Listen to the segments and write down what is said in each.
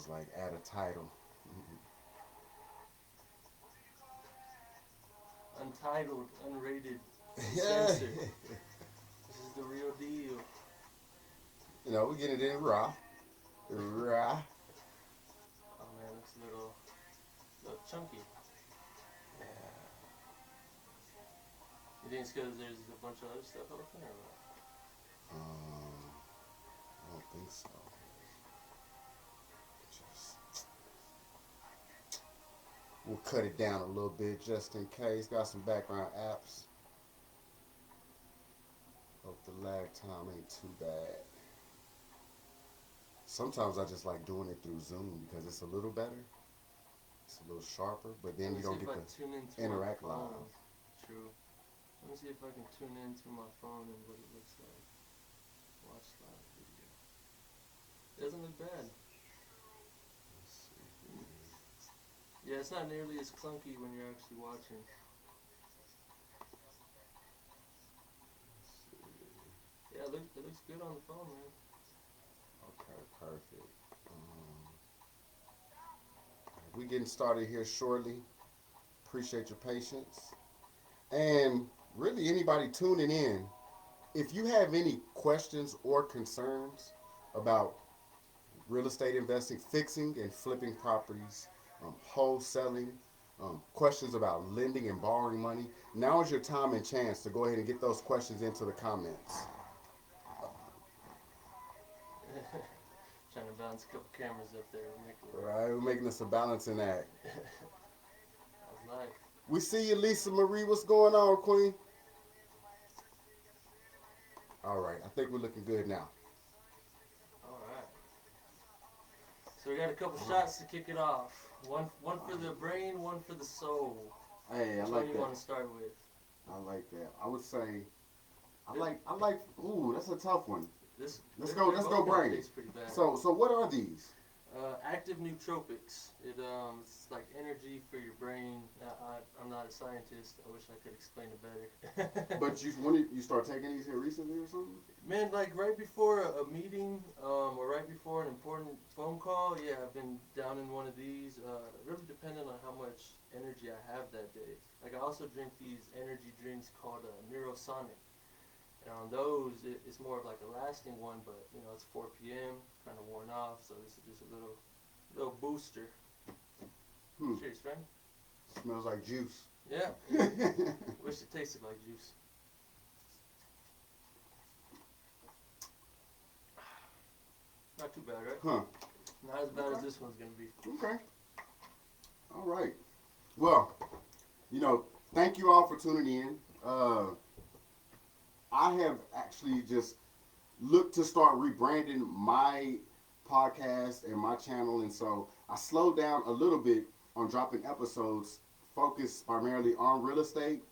was like add a title. Untitled, unrated, Yeah. uncensored. This is the real deal. You know, we get it in raw. Raw. Oh man, looks a little chunky. You think it's because there's a bunch of other stuff open or what? I don't think so. Just we'll cut it down a little bit just in case. Got some background apps. Hope the lag time ain't too bad. Sometimes I just like doing it through Zoom because it's a little better. It's a little sharper, but Let then me you see don't if get I to tune into my interact live. phone. True. Let me see if I can tune into my phone and what it looks like. Watch live video. Doesn't look bad. Let's see. Yeah, it's not nearly as clunky when you're actually watching. Let's see. Yeah, it looks good on the phone, man. Okay, perfect. We getting started here shortly. Appreciate your patience. And really, anybody tuning in, if you have any questions or concerns about real estate investing, fixing and flipping properties, wholesaling, questions about lending and borrowing money, now is your time and chance to go ahead and get those questions into the comments. Trying to balance a couple cameras up there and make it All work. right, we're making this a balancing act. How's life? We see you, Lisa Marie. What's going on, Queen? All right, I think we're looking good now. Alright. So we got a couple shots to kick it off. One for the brain, one for the soul. Hey, I Which one like you want that. to start with? I like that. I would say I like. Ooh, that's a tough one. This Let's they're, go. they're Let's both go, gonna brain. taste pretty bad. So what are these? Active nootropics. It's like energy for your brain. I'm not a scientist. I wish I could explain it better. But when did you start taking these here recently or something? Man, like right before a meeting, or right before an important phone call, yeah, I've been down in one of these. Really depending on how much energy I have that day. Like I also drink these energy drinks called Neurosonic. And on those, it's more of like a lasting one, but you know it's 4 p.m. kind of worn off, so this is just a little booster. Hmm. Cheers, friend. Smells like juice. Yeah. Wish it tasted like juice. Not too bad, right? Huh. Not as bad as Okay. this one's gonna be. Okay. All right. Well, thank you all for tuning in. I have actually just looked to start rebranding my podcast and my channel, and so I slowed down a little bit on dropping episodes focused primarily on real estate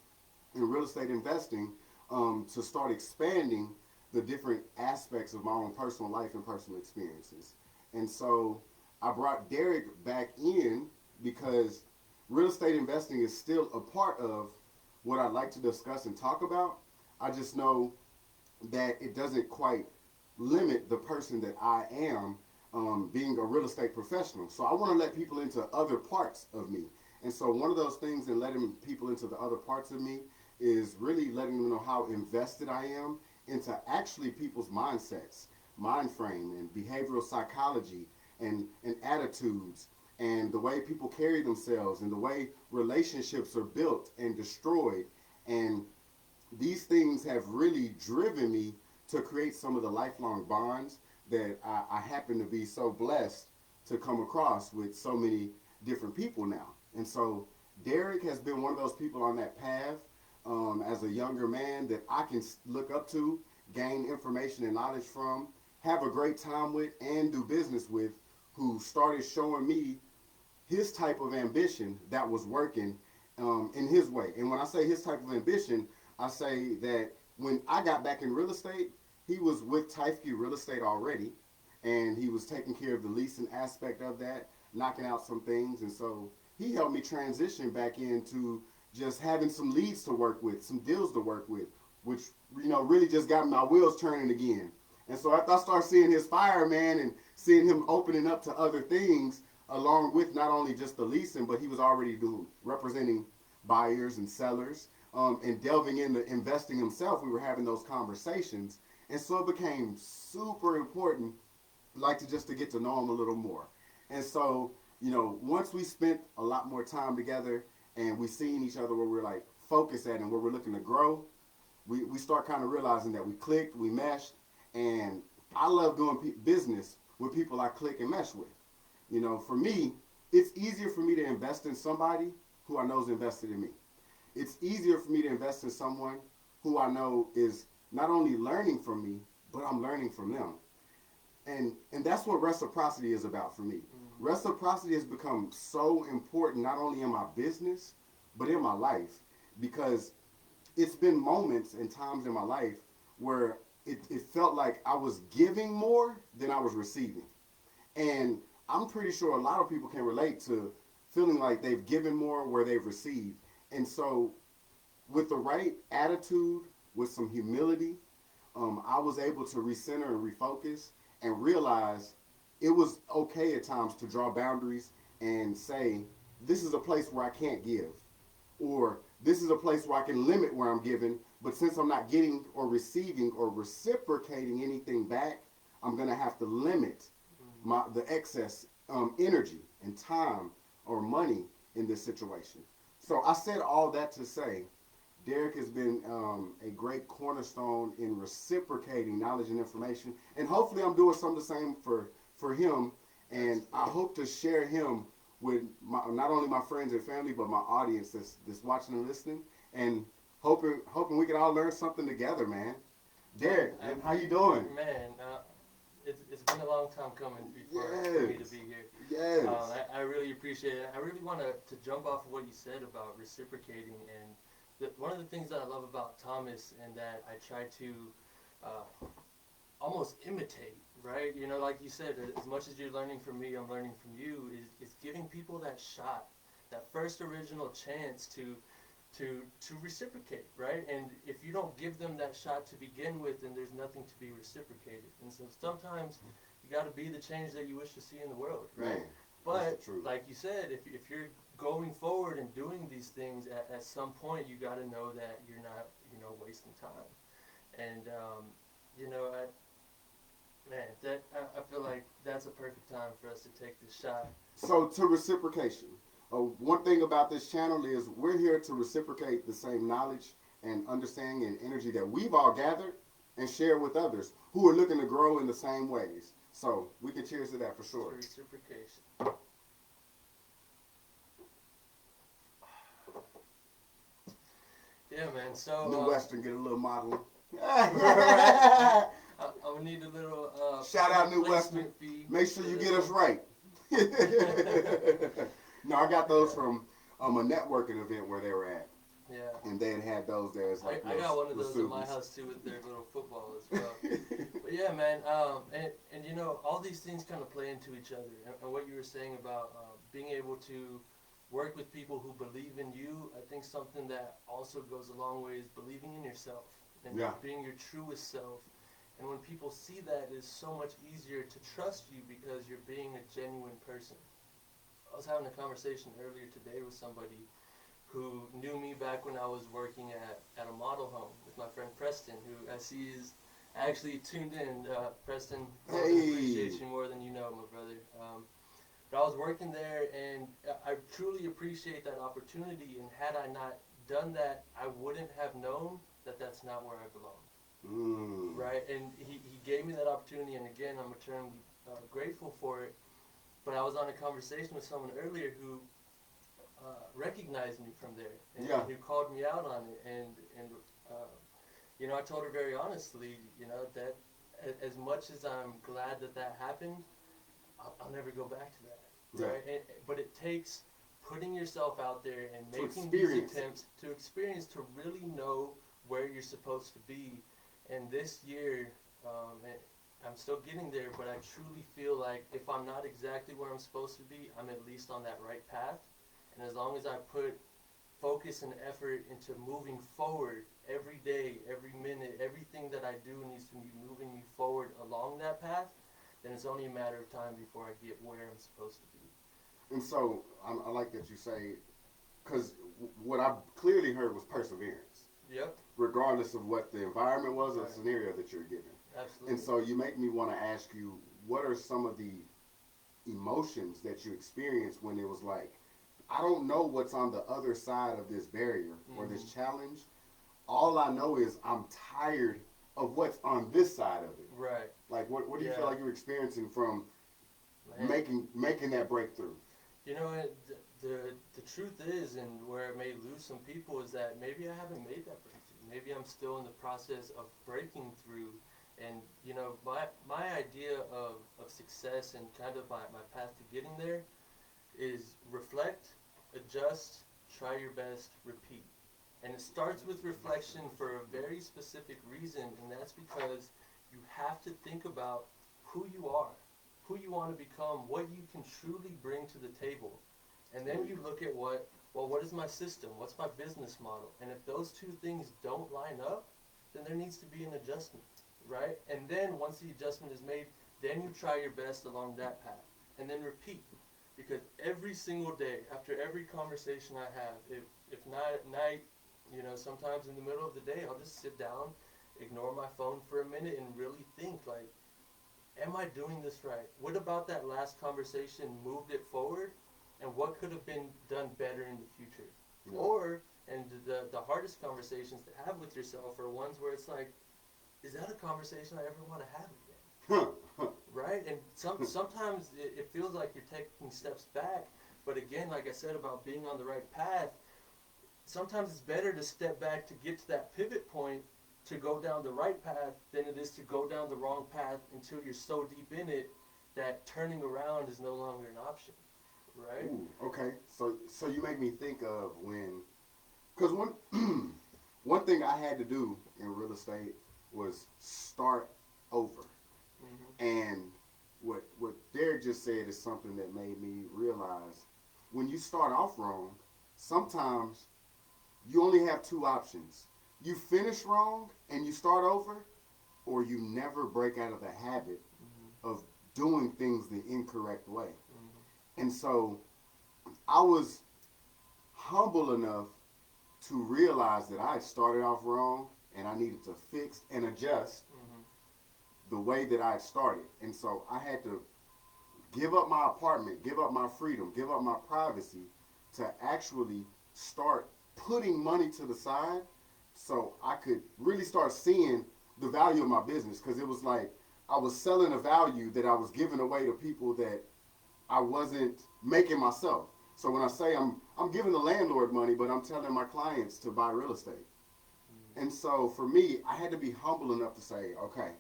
and real estate investing, to start expanding the different aspects of my own personal life and personal experiences. And so I brought Derek back in because real estate investing is still a part of what I'd like to discuss and talk about. I just know that it doesn't quite limit the person that I am, being a real estate professional. So I want to let people into other parts of me. And so one of those things in letting people into the other parts of me is really letting them know how invested I am into actually people's mindsets, mind frame, and behavioral psychology, and attitudes, and the way people carry themselves, and the way relationships are built and destroyed. And these things have really driven me to create some of the lifelong bonds that I happen to be so blessed to come across with so many different people now. And so Derek has been one of those people on that path, as a younger man that I can look up to, gain information and knowledge from, have a great time with, and do business with, who started showing me his type of ambition that was working, in his way. And when I say his type of ambition, I say that when I got back in real estate, he was with Tyfke Real Estate already, and he was taking care of the leasing aspect of that, knocking out some things. And so he helped me transition back into just having some leads to work with, some deals to work with, which really just got my wheels turning again. And so after I started seeing his fire, man, and seeing him opening up to other things, along with not only just the leasing, but he was already doing representing buyers and sellers, and delving into investing himself. We were having those conversations, and so it became super important, like to get to know him a little more. And so, once we spent a lot more time together, and we seen each other where we're like focused at and where we're looking to grow, we start kind of realizing that we clicked, we meshed, and I love doing business with people I click and mesh with. For me, it's easier for me to invest in somebody who I know is invested in me. It's easier for me to invest in someone who I know is not only learning from me, but I'm learning from them. And that's what reciprocity is about for me. Mm-hmm. Reciprocity has become so important not only in my business, but in my life, because it's been moments and times in my life where it felt like I was giving more than I was receiving. And I'm pretty sure a lot of people can relate to feeling like they've given more where they've received. And so, with the right attitude, with some humility, I was able to recenter and refocus and realize it was okay at times to draw boundaries and say, this is a place where I can't give, or this is a place where I can limit where I'm giving, but since I'm not getting or receiving or reciprocating anything back, I'm gonna have to limit the excess energy and time or money in this situation. So I said all that to say, Derek has been a great cornerstone in reciprocating knowledge and information, and hopefully I'm doing some of the same for him. And I hope to share him with not only my friends and family, but my audience that's watching and listening, and hoping we can all learn something together, man. Derek, how you doing? Man, it's been a long time coming for me to be here. Yes. I really appreciate it. I really want to jump off of what you said about reciprocating. And one of the things that I love about Thomas, and that I try to almost imitate, right? Like you said, as much as you're learning from me, I'm learning from you, is giving people that shot, that first original chance to reciprocate, right? And if you don't give them that shot to begin with, then there's nothing to be reciprocated. And so sometimes you got to be the change that you wish to see in the world, right? Man, but like you said, if you're going forward and doing these things, at some point you got to know that you're not wasting time. And I feel like that's a perfect time for us to take this shot. So to reciprocation. One thing about this channel is we're here to reciprocate the same knowledge and understanding and energy that we've all gathered and share with others who are looking to grow in the same ways. So we can cheers to that for sure. Reciprocation. Yeah, man. So New Western, get a little modeling. I'm gonna need a little shout out New Western. Fee. Make sure you get us right. No, I got those from a networking event where they were at. Yeah. And they had those there. As like I got one of those in my house too with their little football as well. But yeah, man. And all these things kind of play into each other. And what you were saying about being able to work with people who believe in you, I think something that also goes a long way is believing in yourself and being your truest self. And when people see that, it's so much easier to trust you because you're being a genuine person. I was having a conversation earlier today with somebody who knew me back when I was working at a model home with my friend Preston, who I see is actually tuned in. Preston, I appreciate you more than you know, my brother. But I was working there, and I truly appreciate that opportunity, and had I not done that, I wouldn't have known that that's not where I belong. Right? And he gave me that opportunity, and again, I'm eternally grateful for it. But I was on a conversation with someone earlier who recognized me from there, and who called me out on it. And I told her very honestly, that as much as I'm glad that happened, I'll never go back to that. Right? But it takes putting yourself out there and making these attempts to experience, to really know where you're supposed to be. And this year, I'm still getting there, but I truly feel like if I'm not exactly where I'm supposed to be, I'm at least on that right path. And as long as I put focus and effort into moving forward every day, every minute, everything that I do needs to be moving me forward forward along that path, then it's only a matter of time before I get where I'm supposed to be. And so I like that you say, because what I clearly heard was perseverance, Yep, regardless of what the environment was or the Right. scenario that you're given. absolutely. And so you make me want to ask you, what are some of the emotions that you experienced when it was like, I don't know what's on the other side of this barrier or this challenge. All I know is I'm tired of what's on this side of it. Right. Like, what do you Yeah. feel like you're experiencing from Man. making that breakthrough? You know, the truth is, and where it may lose some people, is that maybe I haven't made that breakthrough. Maybe I'm still in the process of breaking through. And, you know, my idea of success and kind of my path to getting there is reflect, adjust, try your best, repeat. And it starts with reflection for a very specific reason, and that's because you have to think about who you are, who you want to become, what you can truly bring to the table. And then you look at what is my system? What's my business model? And if those two things don't line up, then there needs to be an adjustment, right? And then once the adjustment is made, then you try your best along that path. And then repeat. Because every single day, after every conversation I have, if not at night, you know, sometimes in the middle of the day, I'll just sit down, ignore my phone for a minute, and really think, like, am I doing this right? What about that last conversation moved it forward? And what could have been done better in the future? Yeah. Or, and the hardest conversations to have with yourself are ones where it's like, is that a conversation I ever want to have again? Right? And sometimes it feels like you're taking steps back. But again, like I said about being on the right path, sometimes it's better to step back to get to that pivot point to go down the right path than it is to go down the wrong path until you're so deep in it that turning around is no longer an option. Right? Ooh, okay. So you make me think of because one thing I had to do in real estate was start over. Mm-hmm. And what Derek just said is something that made me realize when you start off wrong, sometimes you only have two options. You finish wrong and you start over, or you never break out of the habit of doing things the incorrect way. And so I was humble enough to realize that I had started off wrong and I needed to fix and adjust the way that I had started. And so I had to give up my apartment, give up my freedom, give up my privacy to actually start putting money to the side so I could really start seeing the value of my business. Because it was like I was selling a value that I was giving away to people that I wasn't making myself. So when I say I'm giving the landlord money, but I'm telling my clients to buy real estate. And so for me, I had to be humble enough to say, okay,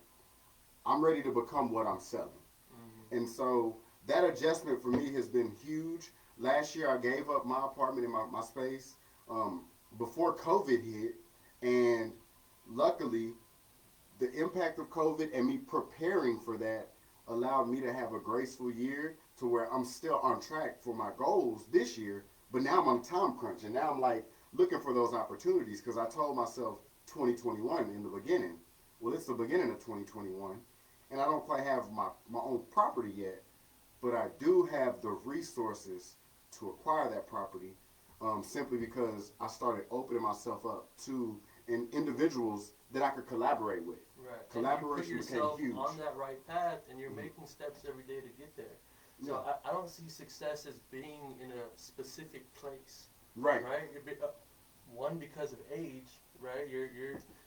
I'm ready to become what I'm selling. And so that adjustment for me has been huge. Last year I gave up my apartment and my space before COVID hit. And luckily, the impact of COVID and me preparing for that allowed me to have a graceful year to where I'm still on track for my goals this year. But now I'm on time crunch. And now I'm like looking for those opportunities because I told myself 2021 in the beginning. Well, it's the beginning of 2021. And I don't quite have my own property yet, but I do have the resources to acquire that property simply because I started opening myself up to individuals that I could collaborate with. Right. Collaboration and you put became yourself huge. on that right path, and you're making steps every day to get there. So Yeah. I don't see success as being in a specific place. Right. Right? One, because of age, right?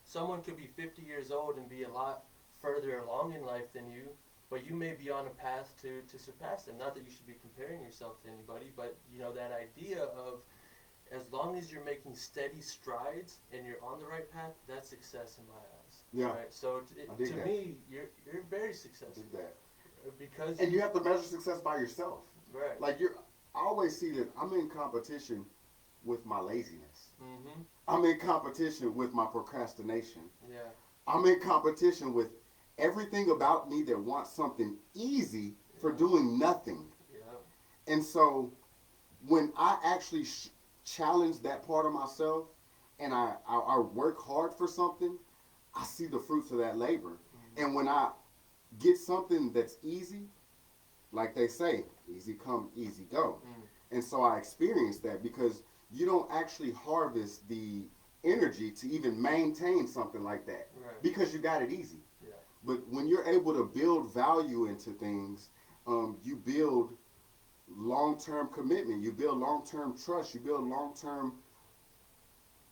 Someone could be 50 years old and be a lot further along in life than you, but you may be on a path to surpass them. Not that you should be comparing yourself to anybody, but you know that idea of as long as you're making steady strides and you're on the right path, that's success in my eyes. Yeah. Right? So I dig to that. me, you're very successful Did that. because And you have to measure success by yourself. right. Like I always see that I'm in competition with my laziness. Mm-hmm. I'm in competition with my procrastination. Yeah. I'm in competition with everything about me that wants something easy for doing nothing. Yeah. And so when I actually challenge that part of myself and I work hard for something, I see the fruits of that labor. And when I get something that's easy, like they say, easy come, easy go. And so I experienced that because you don't actually harvest the energy to even maintain something like that Right. because you got it easy. Yeah. But when you're able to build value into things, you build long-term commitment, you build long-term trust, you build long-term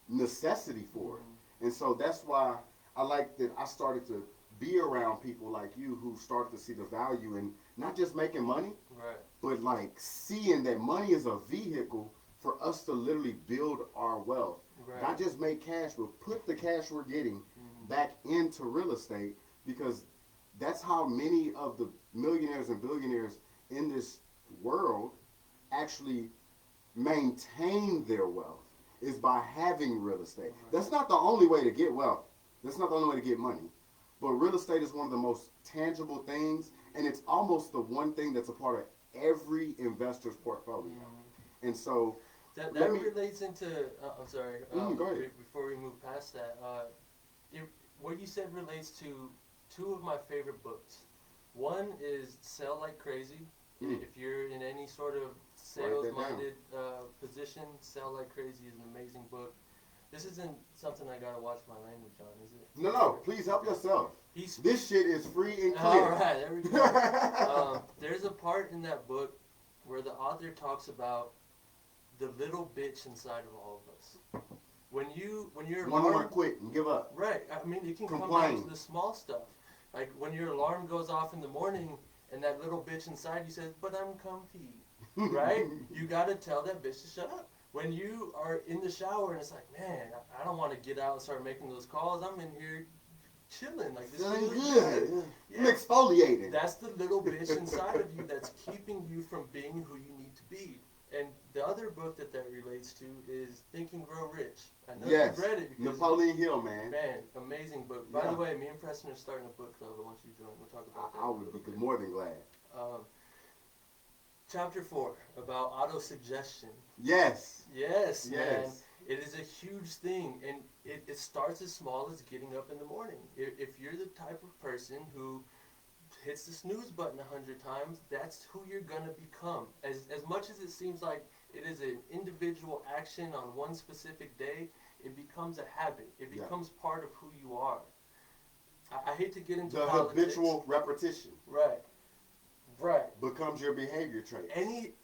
necessity for it. And so that's why I like that I started to be around people like you who started to see the value in not just making money, Right. but like seeing that money is a vehicle for us to literally build our wealth. Right. Not just make cash, but put the cash we're getting back into real estate, because that's how many of the millionaires and billionaires in this world actually maintain their wealth, is by having real estate. That's not the only way to get wealth. That's not the only way to get money. But real estate is one of the most tangible things, and it's almost the one thing that's a part of every investor's portfolio. And so That let me- relates into. I'm sorry. Go ahead. Before we move past that, what you said relates to two of my favorite books. One is Sell Like Crazy. If you're in any sort of sales-minded position, Sell Like Crazy is an amazing book. This isn't something I gotta watch my language on, is it? no, please help yourself. He's This shit is free and all clear. right. There we go. There's a part in that book where the author talks about the little bitch inside of all of us. When your One alarm, more quit and give up. right? I mean, it can come Complain. down to the small stuff, like when your alarm goes off in the morning and that little bitch inside you says, "But I'm comfy," right? You gotta tell that bitch to shut up. When you are in the shower and it's like, man, I don't want to get out and start making those calls. I'm in here chilling, like this is Feeling really good. good. I'm Yeah. exfoliating. That's the little bitch inside of you that's keeping you from being who you need to be. And the other book that relates to is Think and Grow Rich. I know Yes. you've read it because Napoleon Hill, man. man, amazing book. By Yeah. the way, me and Preston are starting a book club. I want you to join. We'll talk about that. I would be more than glad. Chapter 4 about auto-suggestion. Yes. Yes, man. Yes. It is a huge thing, and it starts as small as getting up in the morning. If you're the type of person who hits the snooze button 100 times, that's who you're going to become. As much as it seems like it is an individual action on one specific day, it becomes a habit. It becomes part of who you are. I hate to get into The politics. habitual repetition Right. becomes your behavior trait.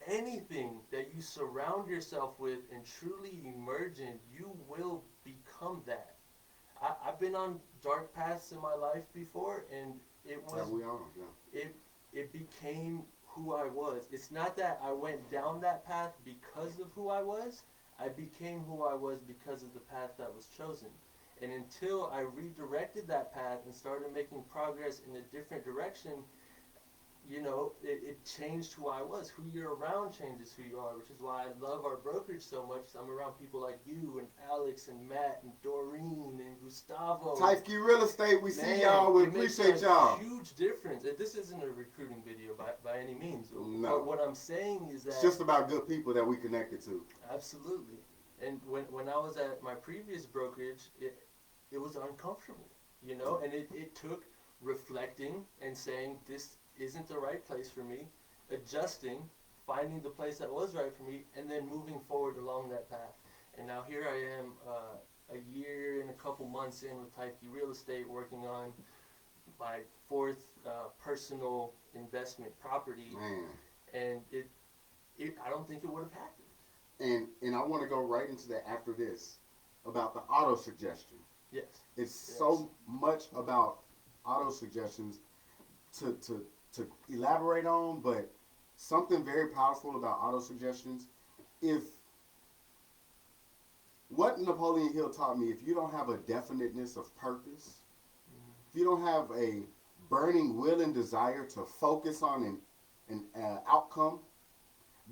Anything that you surround yourself with and truly emerge in, you will become that. I've been on dark paths in my life before, and it was Yeah, we are. Yeah. it became who I was. It's not that I went down that path because of who I was. I became who I was because of the path that was chosen. And until I redirected that path and started making progress in a different direction, you know, it changed who I was. Who you're around changes who you are, which is why I love our brokerage so much. I'm around people like you and Alex and Matt and Doreen and Gustavo. Typekey Real Estate, we see Man, y'all. We it makes appreciate a y'all. huge difference. And this isn't a recruiting video by any means. No. But what I'm saying is that It's just about good people that we connected to. absolutely. And when I was at my previous brokerage, it was uncomfortable, you know, and it took reflecting and saying this isn't the right place for me, adjusting, finding the place that was right for me, and then moving forward along that path. And now here I am, a year and a couple months in with Typekey Real Estate, working on my fourth personal investment property, Man. and I don't think it would have happened. And I want to go right into that after this about the auto suggestion. Yes. It's so much about auto suggestions to elaborate on, but something very powerful about auto suggestions. If what Napoleon Hill taught me, if you don't have a definiteness of purpose, if you don't have a burning will and desire to focus on an outcome,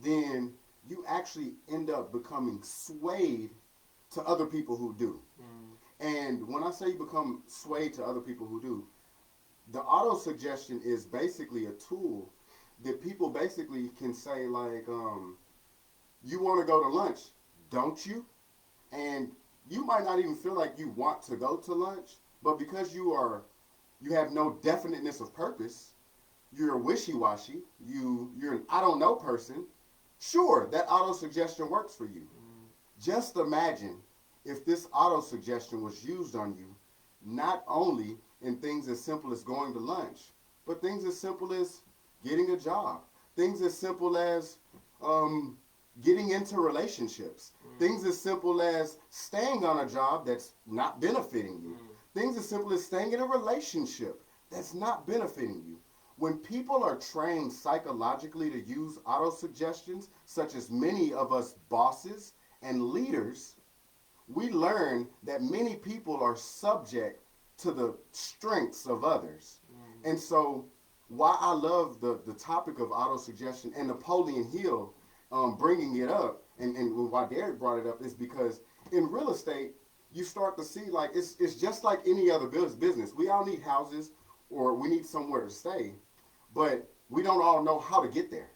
then you actually end up becoming swayed to other people who do. And when I say you become swayed to other people who do, the auto suggestion is basically a tool that people basically can say like, you want to go to lunch, don't you? And you might not even feel like you want to go to lunch, but because you are You have no definiteness of purpose. You're wishy-washy. You're an I don't know person. Sure, that auto suggestion works for you. Just imagine if this auto suggestion was used on you, not only in things as simple as going to lunch, but things as simple as getting a job, things as simple as getting into relationships, things as simple as staying on a job that's not benefiting you, things as simple as staying in a relationship that's not benefiting you. When people are trained psychologically to use auto suggestions, such as many of us bosses and leaders, we learn that many people are subject to the strengths of others. And so, why I love the topic of auto suggestion and Napoleon Hill bringing it up, and why Derek brought it up, is because in real estate, you start to see like it's just like any other business. We all need houses or we need somewhere to stay, but we don't all know how to get there.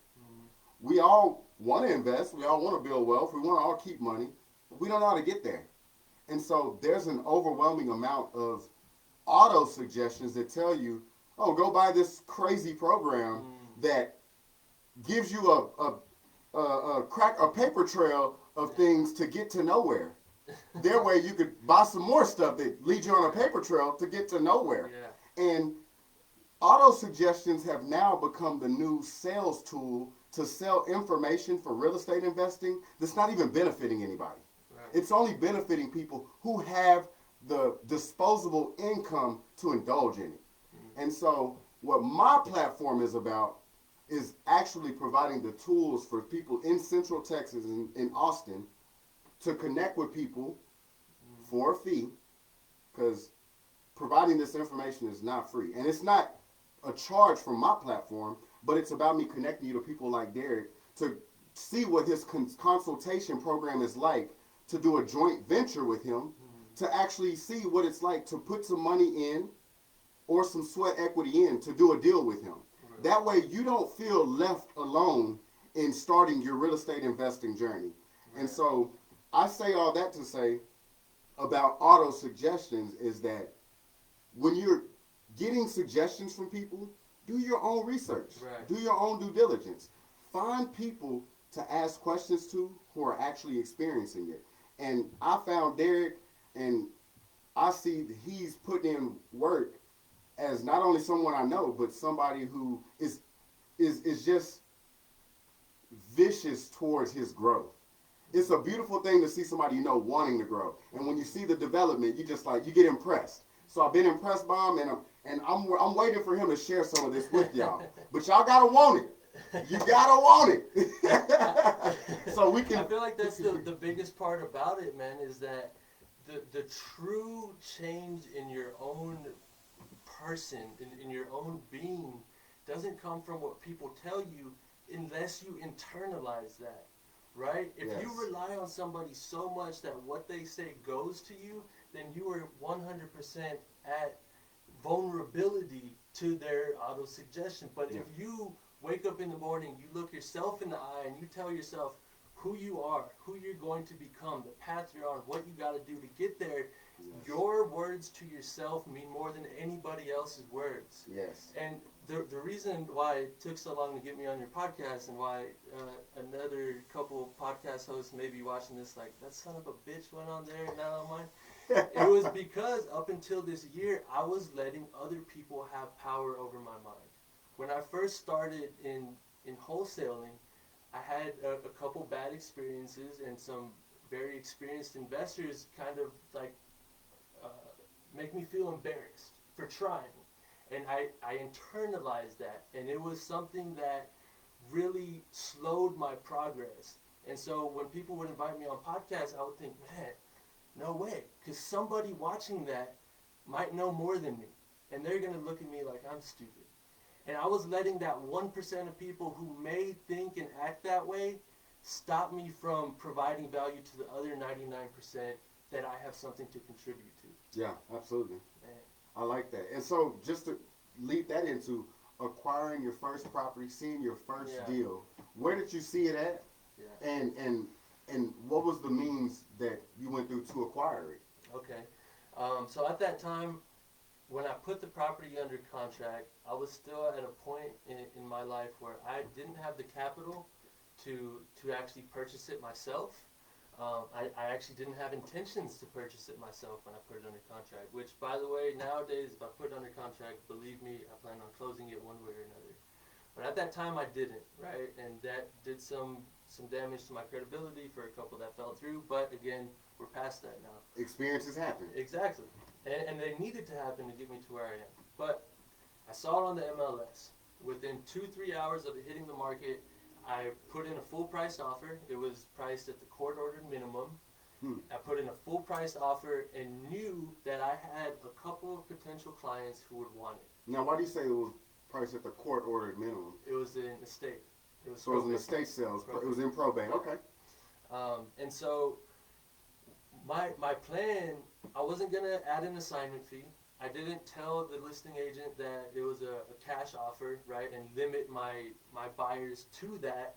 We all want to invest. We all want to build wealth. We want to all keep money. But we don't know how to get there. And so there's an overwhelming amount of auto suggestions that tell you, oh, go buy this crazy program that gives you a paper trail of things to get to nowhere. Their way you could buy some more stuff that leads you on a paper trail to get to nowhere. Yeah. And auto suggestions have now become the new sales tool to sell information for real estate investing that's not even benefiting anybody. Right. It's only benefiting people who have the disposable income to indulge in it. And so what my platform is about is actually providing the tools for people in Central Texas and in Austin to connect with people for a fee, because providing this information is not free. And it's not a charge from my platform, but it's about me connecting you to people like Derek to see what his consultation program is like, to do a joint venture with him, to actually see what it's like to put some money in or some sweat equity in to do a deal with him. Right. That way you don't feel left alone in starting your real estate investing journey. Right. And so I say all that to say about auto suggestions is that when you're getting suggestions from people, do your own research. Right. Do your own due diligence. Find people to ask questions to who are actually experiencing it. And I found Derek, and I see that he's putting in work as not only someone I know, but somebody who is just vicious towards his growth. It's a beautiful thing to see somebody you know wanting to grow. And when you see the development, you just like, you get impressed. So I've been impressed by him, and I'm waiting for him to share some of this with y'all. But y'all gotta want it. You gotta want it. So we can. I feel like that's the biggest part about it, man, is that the true change in your own person, in your own being, doesn't come from what people tell you unless you internalize that. Right? If Yes. you rely on somebody so much that what they say goes to you, then you are 100% at vulnerability to their auto suggestion. But Yeah. if you wake up in the morning, you look yourself in the eye, and you tell yourself who you are, who you're going to become, the path you're on, what you got to do to get there, Yes. your words to yourself mean more than anybody else's words. Yes. And the reason why it took so long to get me on your podcast, and why another couple podcast hosts may be watching this like, that son of a bitch went on there and not on mine, it was because up until this year, I was letting other people have power over my mind. When I first started in wholesaling, I had a couple bad experiences, and some very experienced investors kind of like make me feel embarrassed for trying. And I internalized that, and it was something that really slowed my progress. And so when people would invite me on podcasts, I would think, man, no way, because somebody watching that might know more than me, and they're going to look at me like I'm stupid. And I was letting that 1% of people who may think and act that way stop me from providing value to the other 99% that I have something to contribute to. Yeah, absolutely. Man. I like that. And so just to lead that into acquiring your first property, seeing your first Yeah. deal, where did you see it at? Yeah. And what was the means that you went through to acquire it? Okay. So at that time, when I put the property under contract, I was still at a point in my life where I didn't have the capital to actually purchase it myself. I actually didn't have intentions to purchase it myself when I put it under contract, which, by the way, nowadays, if I put it under contract, believe me, I plan on closing it one way or another. But at that time, I didn't, right? And that did some damage to my credibility for a couple that fell through. But again, we're past that now. Experiences happen. Exactly. And they needed to happen to get me to where I am. But I saw it on the MLS. Within 2-3 hours of it hitting the market, I put in a full price offer. It was priced at the court ordered minimum. I put in a full price offer and knew that I had a couple of potential clients who would want it. Now, why do you say it was priced at the court ordered minimum? It was an estate. So it was an estate sales. It was in probate. Okay. And so my plan, I wasn't going to add an assignment fee. I didn't tell the listing agent that it was a cash offer, right, and limit my buyers to that.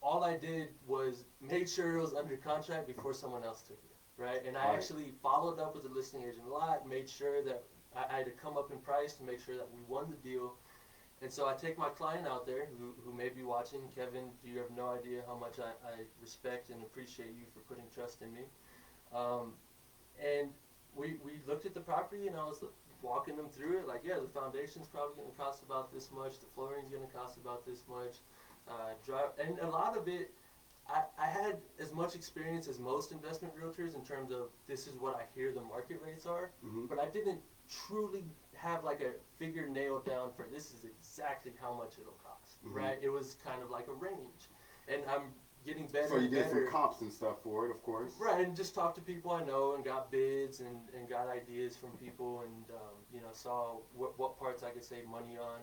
All I did was made sure it was under contract before someone else took it, right? And I actually followed up with the listing agent a lot, made sure that I had to come up in price to make sure that we won the deal. And so I take my client out there who may be watching. Kevin, you have no idea how much I respect and appreciate you for putting trust in me. And we looked at the property, and I was walking them through it, like, yeah, the foundation's probably going to cost about this much, the flooring's going to cost about this much, and a lot of it, I had as much experience as most investment realtors in terms of this is what I hear the market rates are, but I didn't truly have like a figure nailed down for this is exactly how much it'll cost, right? It was kind of like a range, and I'm getting better. So you and did better. some comps and stuff for it, of course. Right, and just talked to people I know and got bids and got ideas from people and, saw what parts I could save money on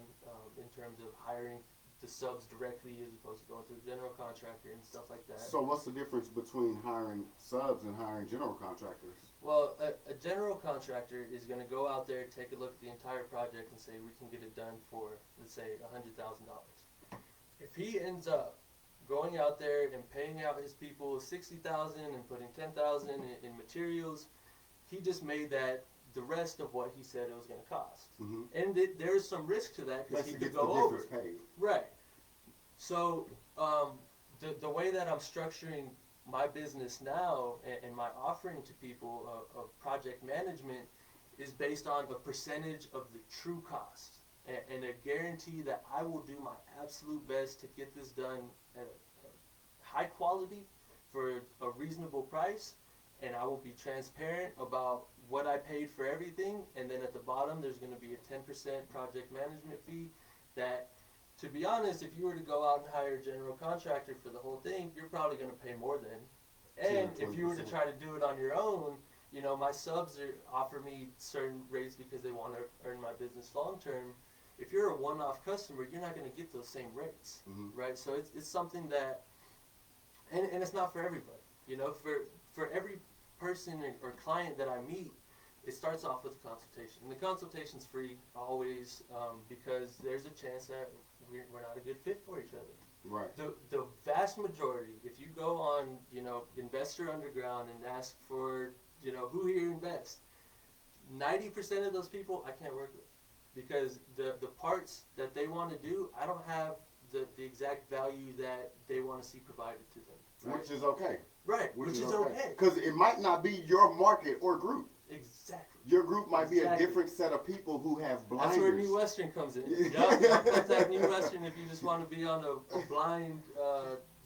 in terms of hiring the subs directly as opposed to going to a general contractor and stuff like that. So what's the difference between hiring subs and hiring general contractors? Well, a general contractor is going to go out there, take a look at the entire project and say we can get it done for, let's say, $100,000. If he ends up going out there and paying out his people $60,000 and putting $10,000 in materials, he just made that the rest of what he said it was going to cost. And there's some risk to that because he could go over. Paid. Right. So the way that I'm structuring my business now and my offering to people of project management is based on a percentage of the true cost and a guarantee that I will do my absolute best to get this done at a high quality for a reasonable price, and I will be transparent about what I paid for everything, and then at the bottom there's going to be a 10% project management fee that, to be honest, if you were to go out and hire a general contractor for the whole thing, you're probably going to pay more than. And if you were to try to do it on your own, my subs offer me certain rates because they want to earn my business long term. If you're a one-off customer, you're not going to get those same rates, right? So it's something that, and it's not for everybody. For every person or client that I meet, it starts off with a consultation. And the consultation's free always because there's a chance that we're not a good fit for each other. Right. The vast majority, if you go on, Investor Underground and ask for, who here invests, 90% of those people I can't work with because the parts that they want to do, I don't have the exact value that they want to see provided to them. Right? Which is okay. Right, which is okay. Because it might not be your market or group. Exactly. Your group might be a different set of people who have blinders. That's where New Western comes in. Contact New Western if you just want to be on a blind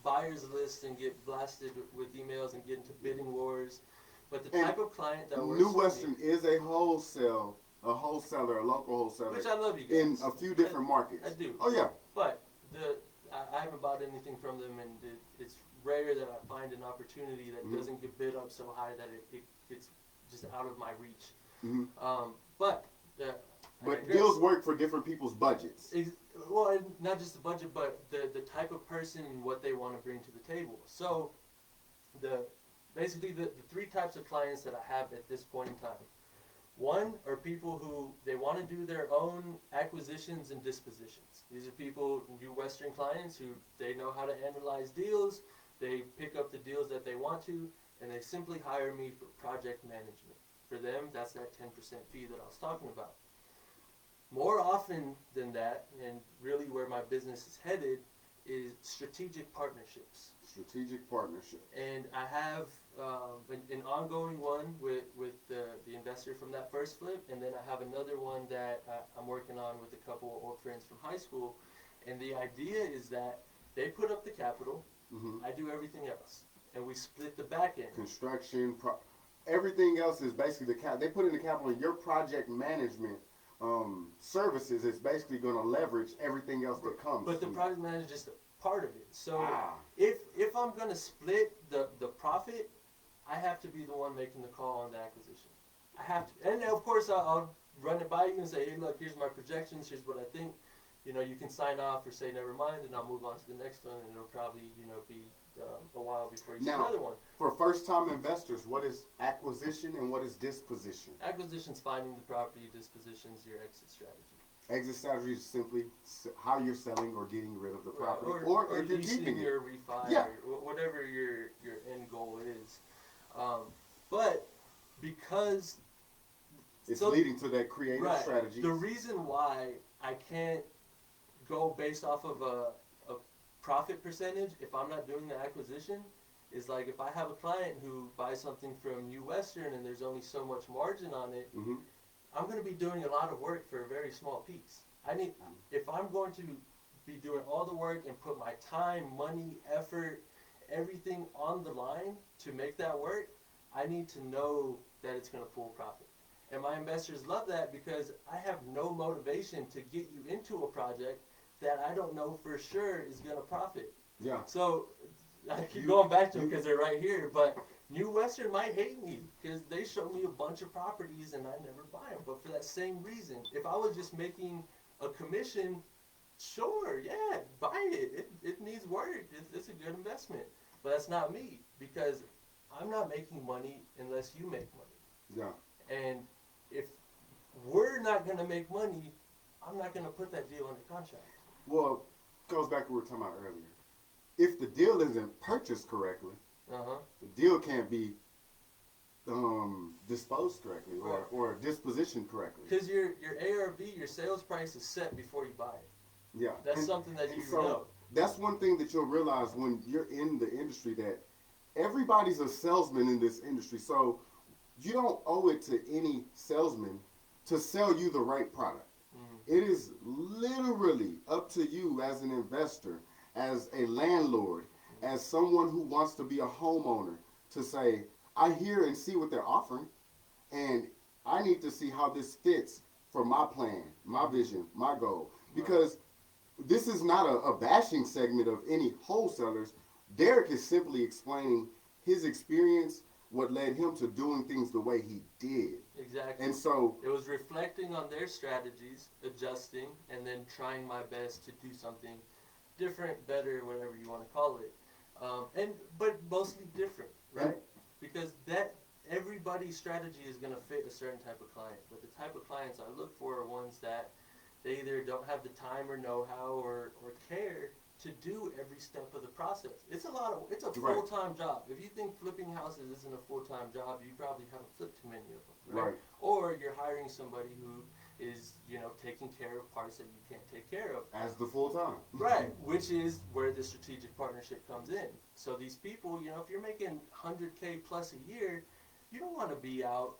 buyers list and get blasted with emails and get into bidding wars. But the type of client that works New Western is a wholesaler, a local wholesaler. Which I love you guys. In a few different markets. I do. Oh, yeah. But I haven't bought anything from them, and it's rare that I find an opportunity that doesn't get bid up so high that it's just out of my reach. But deals work for different people's budgets. Well, not just the budget, but the type of person and what they want to bring to the table. So basically the three types of clients that I have at this point in time. One are people who they want to do their own acquisitions and dispositions. These are people, New Western clients, who they know how to analyze deals. They pick up the deals that they want to, and they simply hire me for project management. for them, that's that 10% fee that I was talking about. More often than that, and really where my business is headed, is strategic partnerships. Strategic partnership. And I have an ongoing one with the investor from that first flip, and then I have another one that I'm working on with a couple of old friends from high school. And the idea is that they put up the capital, I do everything else, and we split the back end. Construction, everything else is basically they put in the capital. Your project management services is basically going to leverage everything else that comes. But the project manager is just a part of it. So Ah. if I'm going to split the profit, I have to be the one making the call on the acquisition. I have to, and of course I'll run it by you and say, hey, look, here's my projections. Here's what I think. You know, you can sign off or say never mind, and I'll move on to the next one, and it'll probably be a while before you see Now, another one. For first-time investors, what is acquisition and what is disposition? Acquisition's finding the property, disposition's your exit strategy. Exit strategy is simply how you're selling or getting rid of the property, or if you're leasing keeping it. or refi, Yeah. or whatever your end goal is. But because It's so- leading to that creative right, strategy. the reason why I can't go based off of a profit percentage if I'm not doing the acquisition is like if I have a client who buys something from New Western and there's only so much margin on it, I'm going to be doing a lot of work for a very small piece. If I'm going to be doing all the work and put my time, money, effort, everything on the line to make that work, I need to know that it's going to pull profit. And my investors love that because I have no motivation to get you into a project that I don't know for sure is going to profit. Yeah. So I keep going back to them because they're right here, but New Western might hate me because they show me a bunch of properties and I never buy them. But for that same reason, if I was just making a commission, sure, yeah, buy it. It needs work. It's a good investment. But that's not me because I'm not making money unless you make money. Yeah. And if we're not going to make money, I'm not going to put that deal under contract. Well, goes back to what we were talking about earlier. If the deal isn't purchased correctly, the deal can't be disposed correctly or dispositioned correctly. Because your ARV, your sales price is set before you buy it. Yeah. That's something that you know. That's one thing that you'll realize when you're in the industry, that everybody's a salesman in this industry. So you don't owe it to any salesman to sell you the right product. It is literally up to you as an investor, as a landlord, as someone who wants to be a homeowner, to say, I hear and see what they're offering, and I need to see how this fits for my plan, my vision, my goal. Because this is not a bashing segment of any wholesalers. Derek is simply explaining his experience, what led him to doing things the way he did. Exactly. And so it was reflecting on their strategies, adjusting, and then trying my best to do something different, better, whatever you want to call it. But mostly different, right? Because that everybody's strategy is going to fit a certain type of client. But the type of clients I look for are ones that they either don't have the time or know-how or care to do every step of the process. It's a full-time job. If you think flipping houses isn't a full-time job, you probably haven't flipped too many of them, right? Or you're hiring somebody who is, taking care of parts that you can't take care of. As the full-time. Right, which is where the strategic partnership comes in. So these people, if you're making 100K plus a year, you don't want to be out,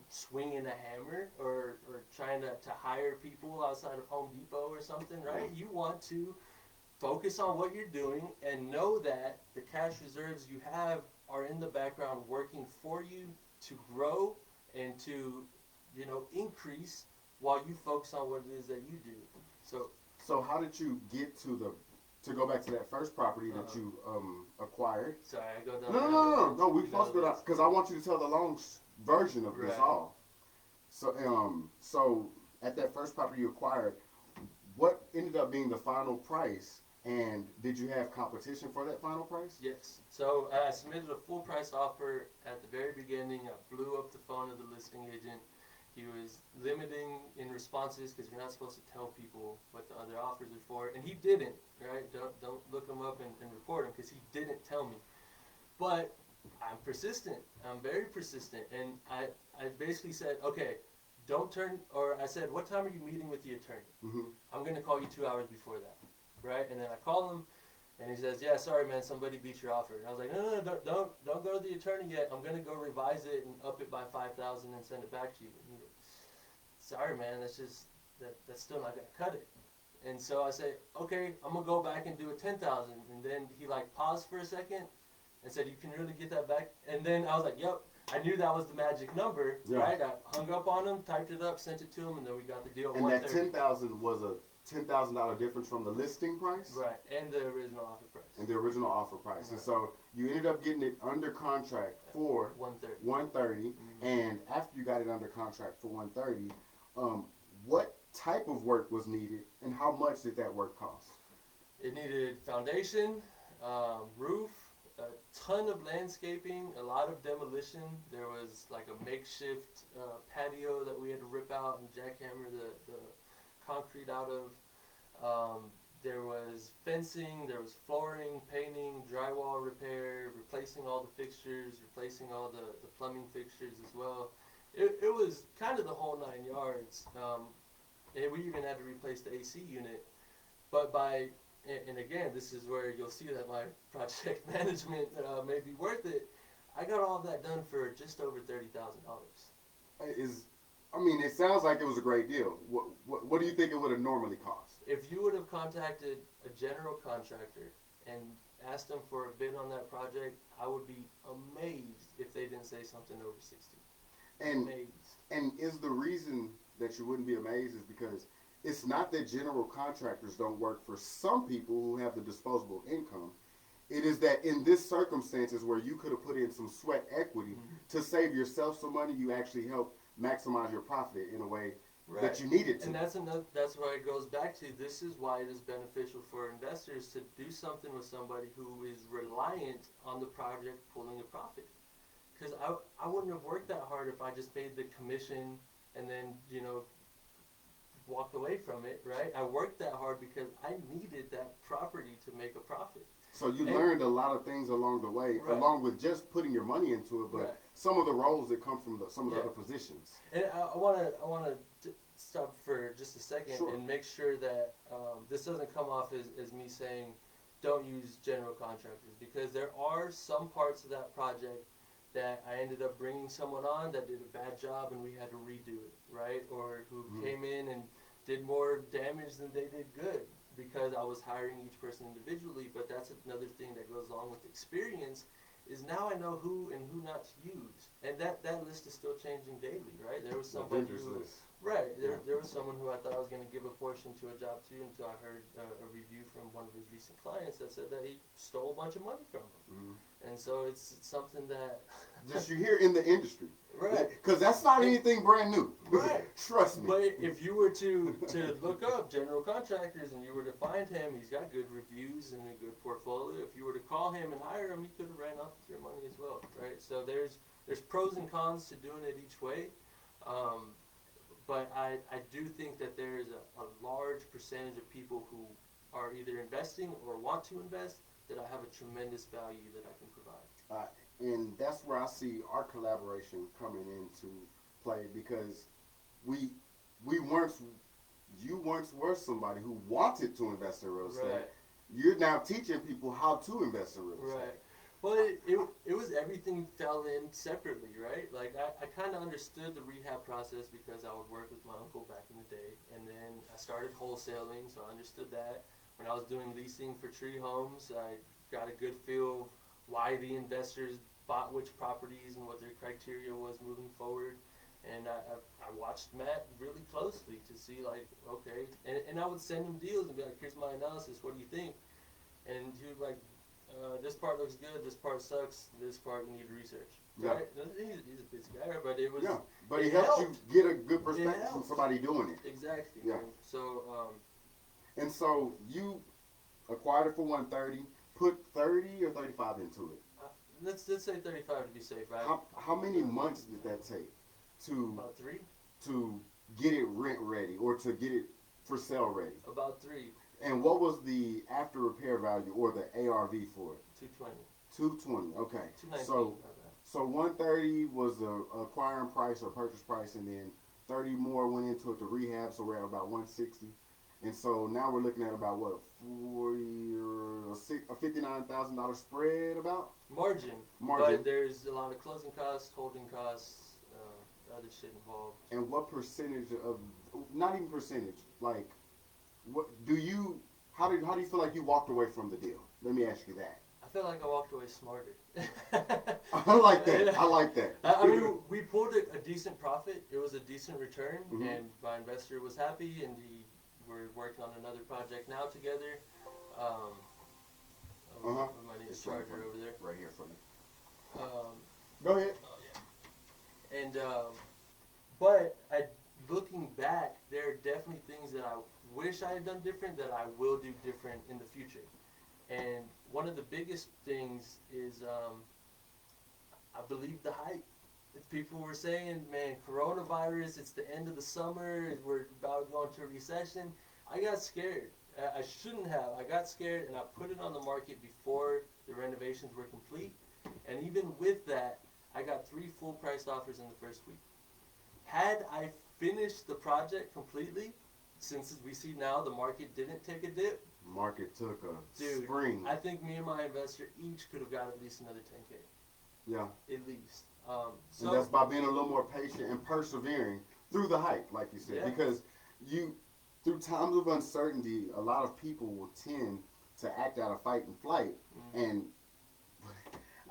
swinging a hammer or trying to hire people outside of Home Depot or something, right? You want to focus on what you're doing and know that the cash reserves you have are in the background working for you to grow and to, increase while you focus on what it is that you do. So how did you get to go back to that first property that you acquired? Sorry, I go down. No, we supposed to go down, because I want you to tell the long version of this all. So at that first property you acquired, what ended up being the final price? And did you have competition for that final price? Yes. So I submitted a full price offer at the very beginning. I blew up the phone of the listing agent. He was limiting in responses because you're not supposed to tell people what the other offers are for, and he didn't. Right? Don't look him up and report him because he didn't tell me. But I'm persistent. I'm very persistent, and I basically said, okay, don't turn. Or I said, what time are you meeting with the attorney? Mm-hmm. I'm gonna call you 2 hours before that, right? And then I call him, and he says, yeah, sorry, man, somebody beat your offer. And I was like, no, don't go to the attorney yet. I'm gonna go revise it and up it by 5,000 and send it back to you. And he goes, sorry, man, that's still not gonna cut it. And so I say, okay, I'm gonna go back and do a 10,000. And then he like paused for a second and said, you can really get that back? And then I was like, yep. I knew that was the magic number, Yeah. right? I hung up on him, typed it up, sent it to him, and then we got the deal. And that 10,000 was a $10,000 difference from the listing price, right? And the original offer price. and the original offer price. Right. And so you ended up getting it under contract for 130. 130, Mm-hmm. and after you got it under contract for 130, what type of work was needed, and how much did that work cost? It needed foundation, roof, a ton of landscaping, a lot of demolition. There was like a makeshift patio that we had to rip out and jackhammer the concrete out of. There was fencing, there was flooring, painting, drywall repair, replacing all the fixtures, replacing all the plumbing fixtures as well. It was kind of the whole 9 yards. And we even had to replace the AC unit. But and again, this is where you'll see that my project management may be worth it. I got all of that done for just over $30,000. It sounds like it was a great deal. What do you think it would have normally cost? If you would have contacted a general contractor and asked them for a bid on that project, I would be amazed if they didn't say something over 60. And Amazed. and is the reason that you wouldn't be amazed is because it's not that general contractors don't work for some people who have the disposable income. It is that in this circumstances where you could have put in some sweat equity to save yourself some money, you actually help maximize your profit in a way that you needed to. And that's why it goes back to, this is why it is beneficial for investors to do something with somebody who is reliant on the project pulling a profit. Because I wouldn't have worked that hard if I just paid the commission and then, walked away from it, right? I worked that hard because I needed that property to make a profit. So you learned a lot of things along the way, Right. along with just putting your money into it, but Right. some of the roles that come from some of the Yeah. other positions. And I want to stop for just a second Sure. and make sure that this doesn't come off as me saying don't use general contractors, because there are some parts of that project that I ended up bringing someone on that did a bad job and we had to redo it, right? Or who came in and did more damage than they did good because I was hiring each person individually. But that's another thing that goes along with experience, is now I know who and who not to use. And that list is still changing daily, right? There was somebody vendors who, list. right, there was someone who I thought I was going to give a portion to a job to, until I heard a review from one of his recent clients that said that he stole a bunch of money from him. And so it's something that Just you hear in the industry. right. Because that's not anything brand new. Right. Trust me. But if you were to look up general contractors and you were to find him, he's got good reviews and a good portfolio. If you were to call him and hire him, he could have ran off with your money as well, right? So there's pros and cons to doing it each way. But I do think that there is a large percentage of people who are either investing or want to invest that I have a tremendous value that I can provide. And that's where I see our collaboration coming into play, because you once were somebody who wanted to invest in real estate. Right. You're now teaching people how to invest in real estate. Right. Well, it was everything fell in separately, right? Like, I kind of understood the rehab process because I would work with my uncle back in the day. And then I started wholesaling, so I understood that. When I was doing leasing for tree homes, I got a good feel of why the investors bought which properties and what their criteria was moving forward. And I watched Matt really closely to see, like, okay. And I would send him deals and be like, here's my analysis, what do you think? And he would like, this part looks good, this part sucks, this part we need research. Yeah. Right? He's a busy guy, but it was... Yeah, but it it helps helped. you get a good perspective from helped. somebody doing it. Exactly. Yeah. Man. So, And so you acquired it for 130, put 30 or 35 into it. let's say 35 to be safe, right? How many months did that take to About 3? to get it rent ready or to get it for sale ready? About 3. And what was the after repair value or the ARV for it? 220. 220. Okay. 219. So 130 was the acquiring price or purchase price, and then 30 more went into it to rehab. So we're at about 160. And so now we're looking at about what 40 or a $59,000 spread about margin. margin. But there's a lot of closing costs, holding costs, other shit involved. And what percentage of, not even percentage, like, what do you, how do you feel like you walked away from the deal? Let me ask you that. I feel like I walked away smarter. I like that. I like that. I mean, we pulled a decent profit. It was a decent return, Mhm. and my investor was happy, and we're working on another project now together. I might need a charger over there. Right here for you. Um, Go ahead. oh, yeah. And but looking back, there are definitely things that I wish I had done different that I will do different in the future. And one of the biggest things is I believe the hype. If people were saying, man, coronavirus, it's the end of the summer, we're about to go into a recession. I got scared. I shouldn't have. I got scared and I put it on the market before the renovations were complete. And even with that, I got 3 full price offers in the first week. Had I finished the project completely, since we see now the market didn't take a dip, Market took a dude, spring. I think me and my investor each could have got at least another 10K. Yeah. At least. And that's by being a little more patient and persevering through the hype, like you said. Yeah. Because through times of uncertainty, a lot of people will tend to act out of fight and flight. Mm-hmm. And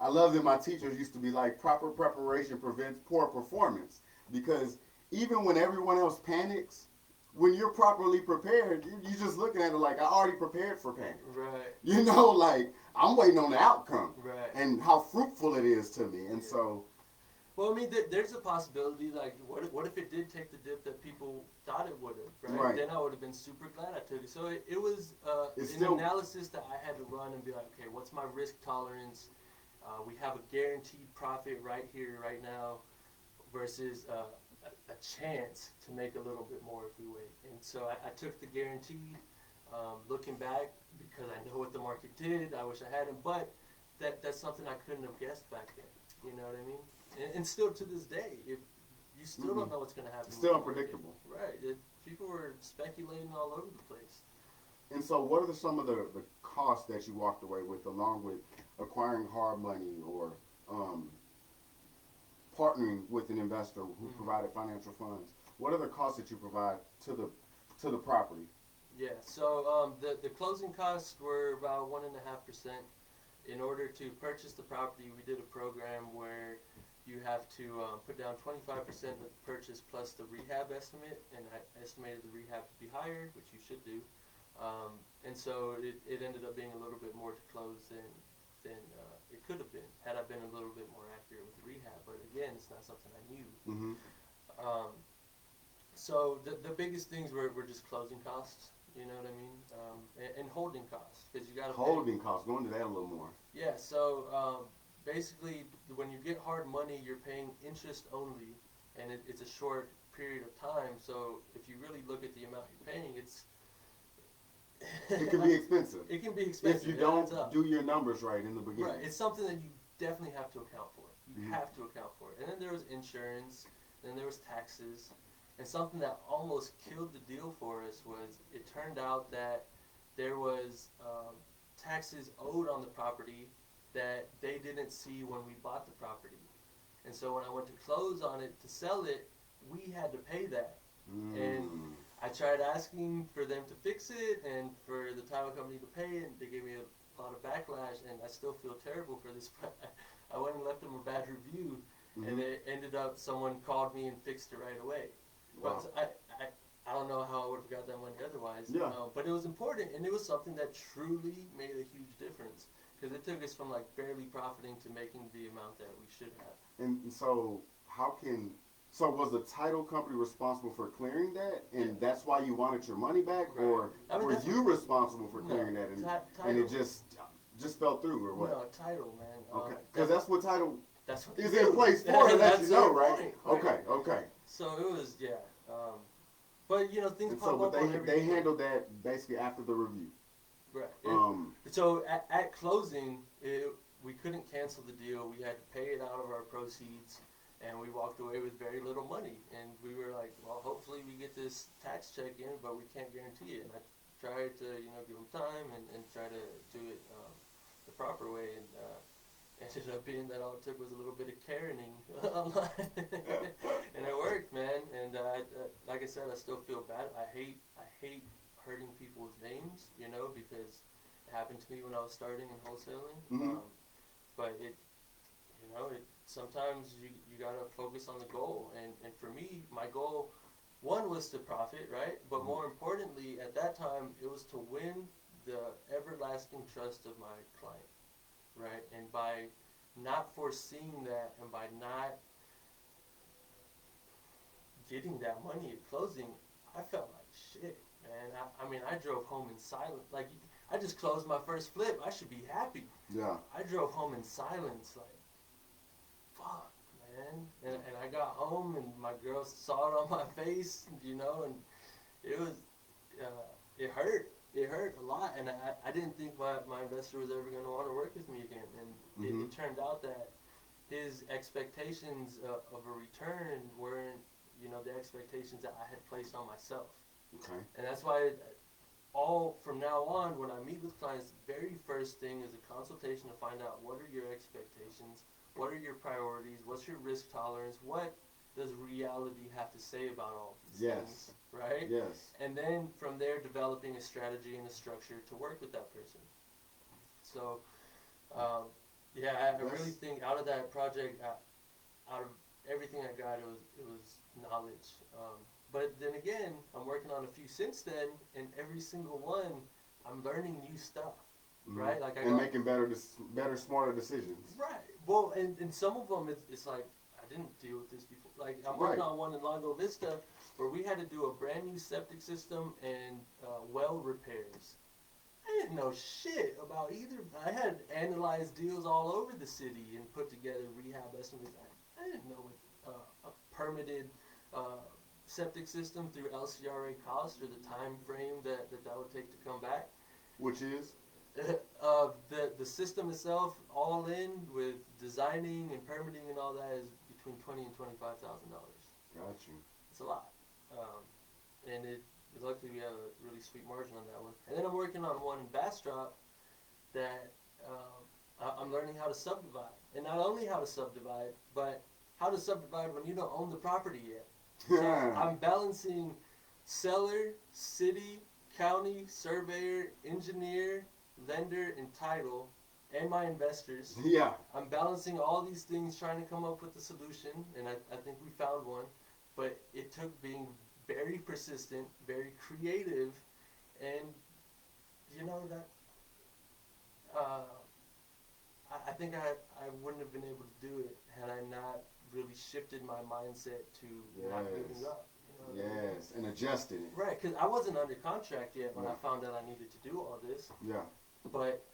I love that my teachers used to be like, proper preparation prevents poor performance. Because even when everyone else panics, when you're properly prepared, you're just looking at it like, I already prepared for panic. Right. You know, like, I'm waiting on the outcome. Right. And how fruitful it is to me. And Yeah. so... Well, I mean, there's a possibility, like, what if it did take the dip that people thought it would have, right? Right. Then I would have been super glad I took it. So it was It's an still- analysis that I had to run and be like, okay, what's my risk tolerance? We have a guaranteed profit right here, right now, versus a chance to make a little bit more if we wait. And so I took the guaranteed. Looking back, because I know what the market did, I wish I hadn't, but that's something I couldn't have guessed back then. You know what I mean? And still to this day, if you still don't know what's going to happen. It's still with the market. unpredictable. Right. People were speculating all over the place. And so what are some of the costs that you walked away with, along with acquiring hard money or partnering with an investor who provided financial funds? What are the costs that you provide to the property? Yeah, so the closing costs were about 1.5%. In order to purchase the property, we did a program where you have to put down 25% of the purchase plus the rehab estimate, and I estimated the rehab to be higher, which you should do. And so it ended up being a little bit more to close than it could have been, had I been a little bit more accurate with the rehab. But again, it's not something I knew. Mm-hmm. So the biggest things were just closing costs. You know what I mean? And holding costs, because you got to Holding costs. Go into that a little more. Yeah. So basically, when you get hard money, you're paying interest only, and it's a short period of time. So if you really look at the amount you're paying, It can be expensive. It can be expensive if you it don't adds up. do your numbers right in the beginning. Right. It's something that you definitely have to account for. You Mhm. have to account for it. And then there was insurance. Then there was taxes. And something that almost killed the deal for us was it turned out that there was taxes owed on the property that they didn't see when we bought the property. And so when I went to close on it to sell it, we had to pay that. And I tried asking for them to fix it and for the title company to pay it, and they gave me a lot of backlash, and I still feel terrible for this. I went and left them a bad review, and it ended up someone called me and fixed it right away. Wow. But I don't know how I would have got that money otherwise. Yeah. But it was important, and it was something that truly made a huge difference, because it took us from like barely profiting to making the amount that we should have. And so so was the title company responsible for clearing that, and Yeah. that's why you wanted your money back, Right. or I mean, were that's you responsible for clearing that, and title. it just fell through, or what? No, title, man. Okay, because that's what title that's what is they do. in place for, to let That's you know, their right? point, Okay. So it was, yeah. But you know, things And pop so, but up on they every handled that basically after the review. Right. Um, So at closing, we couldn't cancel the deal. We had to pay it out of our proceeds, and we walked away with very little money. And we were like, well, hopefully we get this tax check in, but we can't guarantee it. And I tried to, give them time and try to do it the proper way. And ended up being that all it took was a little bit of caring online, and it worked, man. And like I said, I still feel bad. I hate hurting people's names, because it happened to me when I was starting in wholesaling. Mm-hmm. But it sometimes you gotta focus on the goal. And for me, my goal, one, was to profit, right? But Mm-hmm. more importantly, at that time, it was to win the everlasting trust of my client, right? And by not foreseeing that, and by not getting that money at closing, I felt like shit, man. I mean, I drove home in silence. Like, I just closed my first flip. I should be happy. Yeah. I drove home in silence, like, fuck, man. And I got home, and my girl saw it on my face, and it was, it hurt. It hurt a lot, and I didn't think my investor was ever going to want to work with me again. And Mm-hmm. it turned out that his expectations of a return weren't, the expectations that I had placed on myself. Okay. And that's why all from now on, when I meet with clients, the very first thing is a consultation to find out what are your expectations, what are your priorities, what's your risk tolerance, what does reality have to say about all these things, right? Yes. And then from there, developing a strategy and a structure to work with that person. So, I really think out of that project, out of everything I got, it was knowledge. But then again, I'm working on a few since then, and every single one, I'm learning new stuff, Mm-hmm. right? Like making better, smarter decisions. right. Well, and some of them, it's like, I didn't deal with this before. Like, I'm working on one in Lago Vista where we had to do a brand new septic system and well repairs. I didn't know shit about either. I had analyzed deals all over the city and put together rehab estimates. I didn't know what a permitted septic system through LCRA cost, or the time frame that would take to come back. Which is? The system itself, all in with designing and permitting and all that, is between $20,000 and $25,000. Got you. It's a lot, and luckily we have a really sweet margin on that one. And then I'm working on one in Bastrop that I'm learning how to subdivide, and not only how to subdivide, but how to subdivide when you don't own the property yet. So I'm balancing seller, city, county, surveyor, engineer, lender, and title, and my investors. Yeah. I'm balancing all these things, trying to come up with a solution, and I think we found one. But it took being very persistent, very creative, and that I think I wouldn't have been able to do it had I not really shifted my mindset to not giving up. Yes, and adjusting it. Right, because I wasn't under contract yet when I found out I needed to do all this. Yeah. But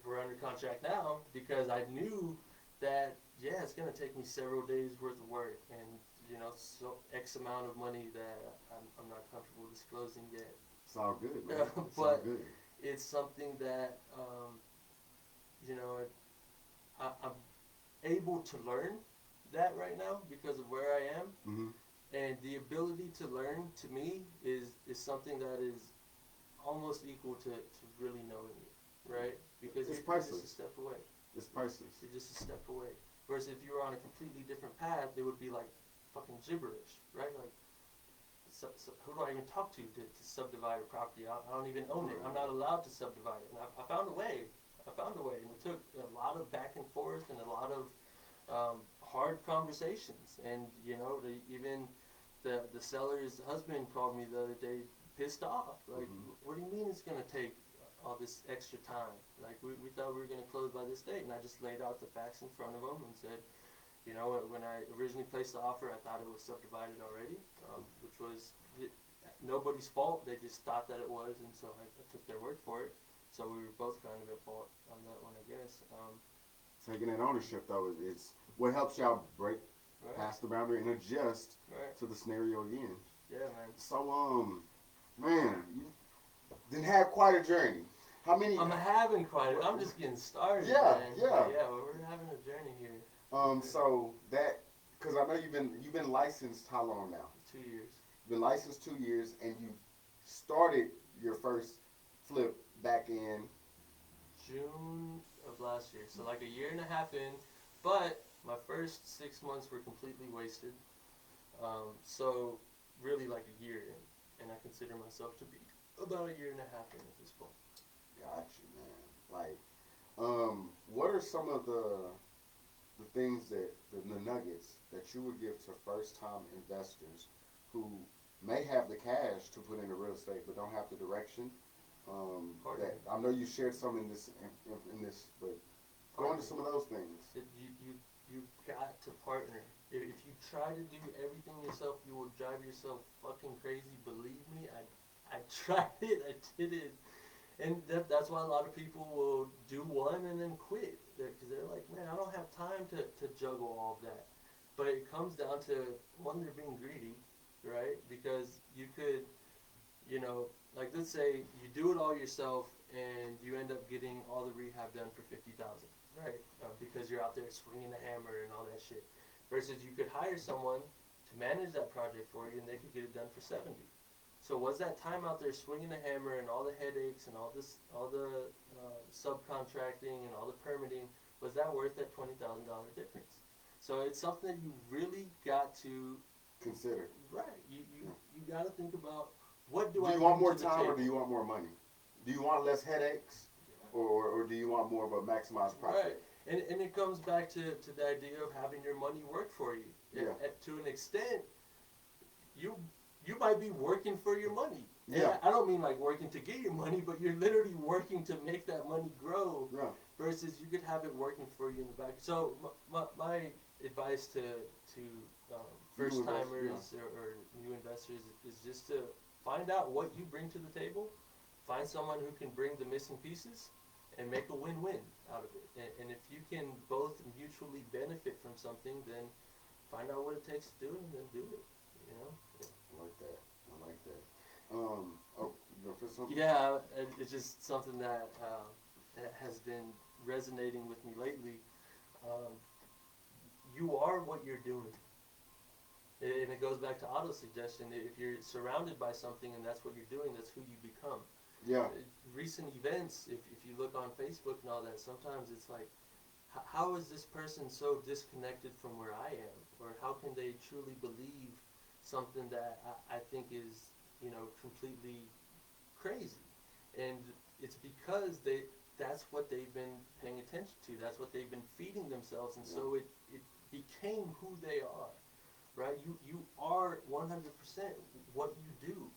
we're under contract now because I knew that, it's going to take me several days worth of work and, so X amount of money that I'm not comfortable disclosing yet. It's all good, man. It's But all good. it's something that, I'm able to learn that right now because of where I am. Mm-hmm. And the ability to learn, to me, is something that is almost equal to really knowing it, right? Because It's you're priceless. just a step away. It's priceless. You're just a step away. Whereas if you were on a completely different path, it would be like fucking gibberish, right? Like, so who do I even talk to subdivide a property? I don't even own it. I'm not allowed to subdivide it. And I found a way. And it took a lot of back and forth and a lot of hard conversations. And, even the seller's husband called me the other day pissed off. Like, what do you mean it's going to take all this extra time? Like, we thought we were going to close by this date. And I just laid out the facts in front of him and said, when I originally placed the offer, I thought it was subdivided already, which was nobody's fault. They just thought that it was, and so I took their word for it. So we were both kind of at fault on that one, I guess. Taking that ownership, though, it's what helps y'all break past the boundary and adjust to the scenario again. Yeah, man. So, man, you didn't have quite a journey. How many? I'm having quite. I'm just getting started. Yeah, man. yeah. But yeah, we're having a journey here. So that because I know you've been licensed how long now? 2 years. You've been licensed 2 years, and you started your first flip back in. June of last year. So like a year and a half in, but my first 6 months were completely wasted. So really like a year in, and I consider myself to be about a year and a half in at this point. Got you, man. Like, what are some of the things that the nuggets that you would give to first time investors who may have the cash to put into real estate but don't have the direction? That I know you shared some in this, but go into some of those things. You've got to partner. If you try to do everything yourself, you will drive yourself fucking crazy. Believe me, I tried it, I did it. And that's why a lot of people will do one and then quit. Because they're like, man, I don't have time to juggle all of that. But it comes down to, one, they're being greedy, right? Because you could, like let's say you do it all yourself and you end up getting all the rehab done for $50,000, right? Because you're out there swinging the hammer and all that shit. Versus you could hire someone to manage that project for you and they could get it done for 70. So was that time out there swinging the hammer and all the headaches and all the subcontracting and all the permitting, was that worth that $20,000 difference? So it's something that you really got to consider. Right. You got to think about, what do Do I you want more bring to the time or table? do you want more money? Do you want less headaches, or do you want more of a maximized profit? Right. And it comes back to the idea of having your money work for you. Yeah. To an extent, you might be working for your money. Yeah. And I don't mean like working to get your money, but you're literally working to make that money grow. Yeah. Versus you could have it working for you in the back. So my advice to first timers or new investors is just to find out what you bring to the table, find someone who can bring the missing pieces, and make a win-win out of it. And if you can both mutually benefit from something, then find out what it takes to do it and then do it. I like that. I like that. You go for something? Yeah, it's just something that has been resonating with me lately. You are what you're doing. And it goes back to auto-suggestion. If you're surrounded by something and that's what you're doing, that's who you become. Yeah. Recent events, if you look on Facebook and all that, sometimes it's like, how is this person so disconnected from where I am? Or how can they truly believe something that I think is, completely crazy? And it's because that's what they've been paying attention to. That's what they've been feeding themselves. And so it became who they are, right? You are 100% what you do.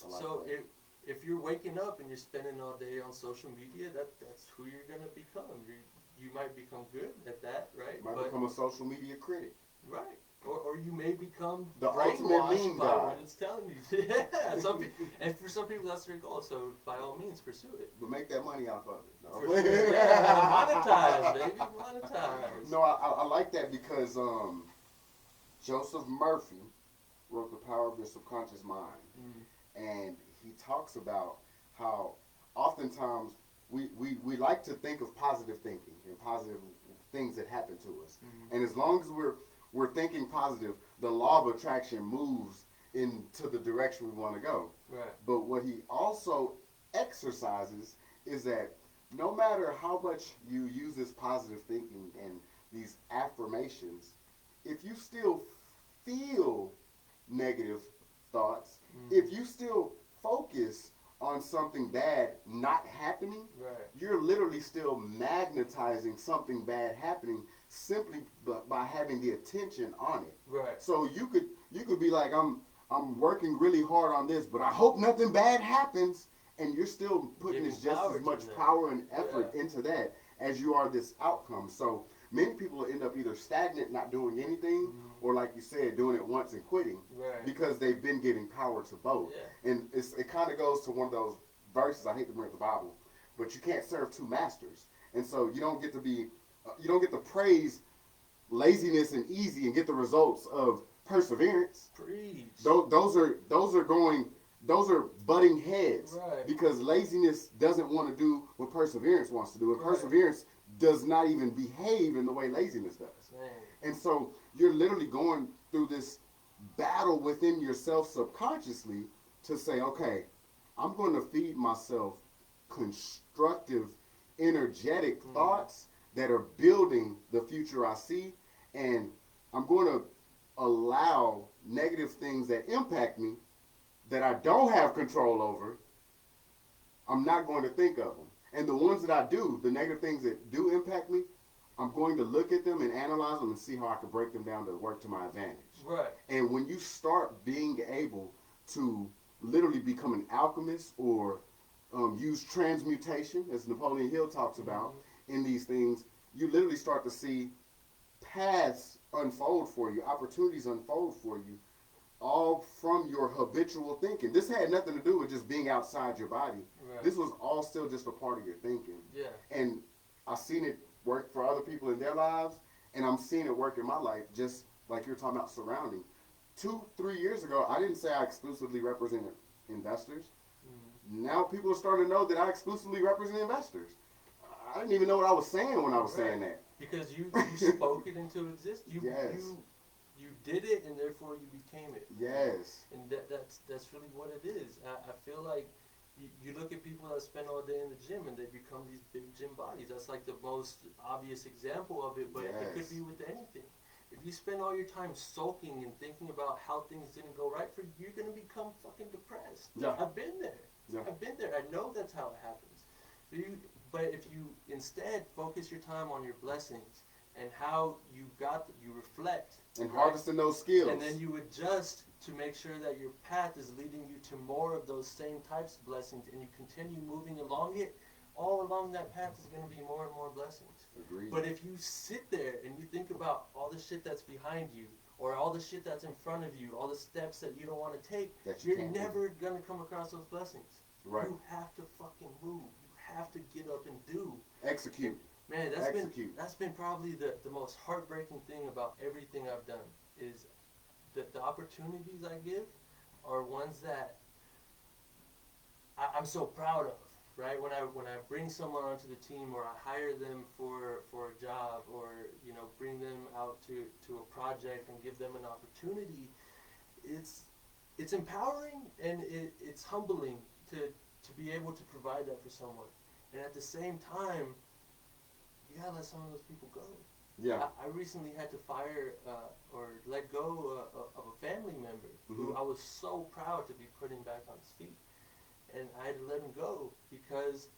I like So that. if you're waking up and you're spending all day on social media, that's who you're going to become. You might become good at that, right? Might become a social media critic. Right. Or you may become The ultimate brainwashed meme by guy. what it's telling you. Yeah, and for some people that's their goal. So by all means, pursue it. But make that money off of it. No, For sure. Yeah, monetize, baby, monetize. No, I like that because Joseph Murphy wrote The Power of Your Subconscious Mind. And he talks about how oftentimes we like to think of positive thinking and positive things that happen to us. And as long as we're thinking positive, the law of attraction moves into the direction we want to go. Right. But what he also exercises is that no matter how much you use this positive thinking and these affirmations, if you still feel negative thoughts, if you still focus on something bad not happening, Right. you're literally still magnetizing something bad happening simply by having the attention on it. Right. So you could be like, I'm working really hard on this, but I hope nothing bad happens, and you're still putting Giving just power as to much that. power and effort Yeah. into that as you are this outcome. So many people end up either stagnant, not doing anything, or like you said, doing it once and quitting Right. because they've been giving power to both. Yeah. And it kind of goes to one of those verses. I hate to bring up the Bible, but you can't serve two masters, and so you don't get to praise laziness and easy and get the results of perseverance. Preach. Those are going those are butting heads. Right. Because laziness doesn't want to do what perseverance wants to do, and Right. perseverance does not even behave in the way laziness does. Man. And so you're literally going through this battle within yourself subconsciously to say, okay, I'm going to feed myself constructive, energetic thoughts that are building the future I see, and I'm going to allow negative things that impact me that I don't have control over. I'm not going to think of them. And the ones that I do, the negative things that do impact me, I'm going to look at them and analyze them and see how I can break them down to work to my advantage. Right. And when you start being able to literally become an alchemist or use transmutation, as Napoleon Hill talks about in these things, you literally start to see paths unfold for you, opportunities unfold for you, all from your habitual thinking. This had nothing to do with just being outside your body. Right. This was all still just a part of your thinking. Yeah. And I've seen it work for other people in their lives, and I'm seeing it work in my life, just like you're talking about surrounding. 2-3 years ago, I didn't say I exclusively represented investors. Now people are starting to know that I exclusively represent investors. I didn't even know what I was saying when I was saying that. Because you spoke it into existence. Yes. You did it, and therefore you became it. Yes. And that's really what it is. I feel like you look at people that spend all day in the gym and they become these big gym bodies. That's like the most obvious example of it, but it could be with anything. If you spend all your time sulking and thinking about how things didn't go right for you, you're going to become fucking depressed. Yeah. I've been there. Yeah. I've been there. I know that's how it happens. But if you instead focus your time on your blessings and how you reflect. And harvesting those skills. And then you adjust to make sure that your path is leading you to more of those same types of blessings, and you continue moving along it, all along that path is going to be more and more blessings. Agreed. But if you sit there and you think about all the shit that's behind you, or all the shit that's in front of you, all the steps that you don't want to take, you're never going to come across those blessings. Right. You have to fucking move. You have to get up and do. Execute. Man, that's been probably the most heartbreaking thing about everything I've done, is that the opportunities I give are ones that I'm so proud of, right? When I bring someone onto the team, or I hire them for a job, or bring them out to a project and give them an opportunity, it's empowering, and it's humbling to be able to provide that for someone. And at the same time, you gotta let some of those people go. Yeah. I recently had to fire or let go of a family member who I was so proud to be putting back on his feet. And I had to let him go because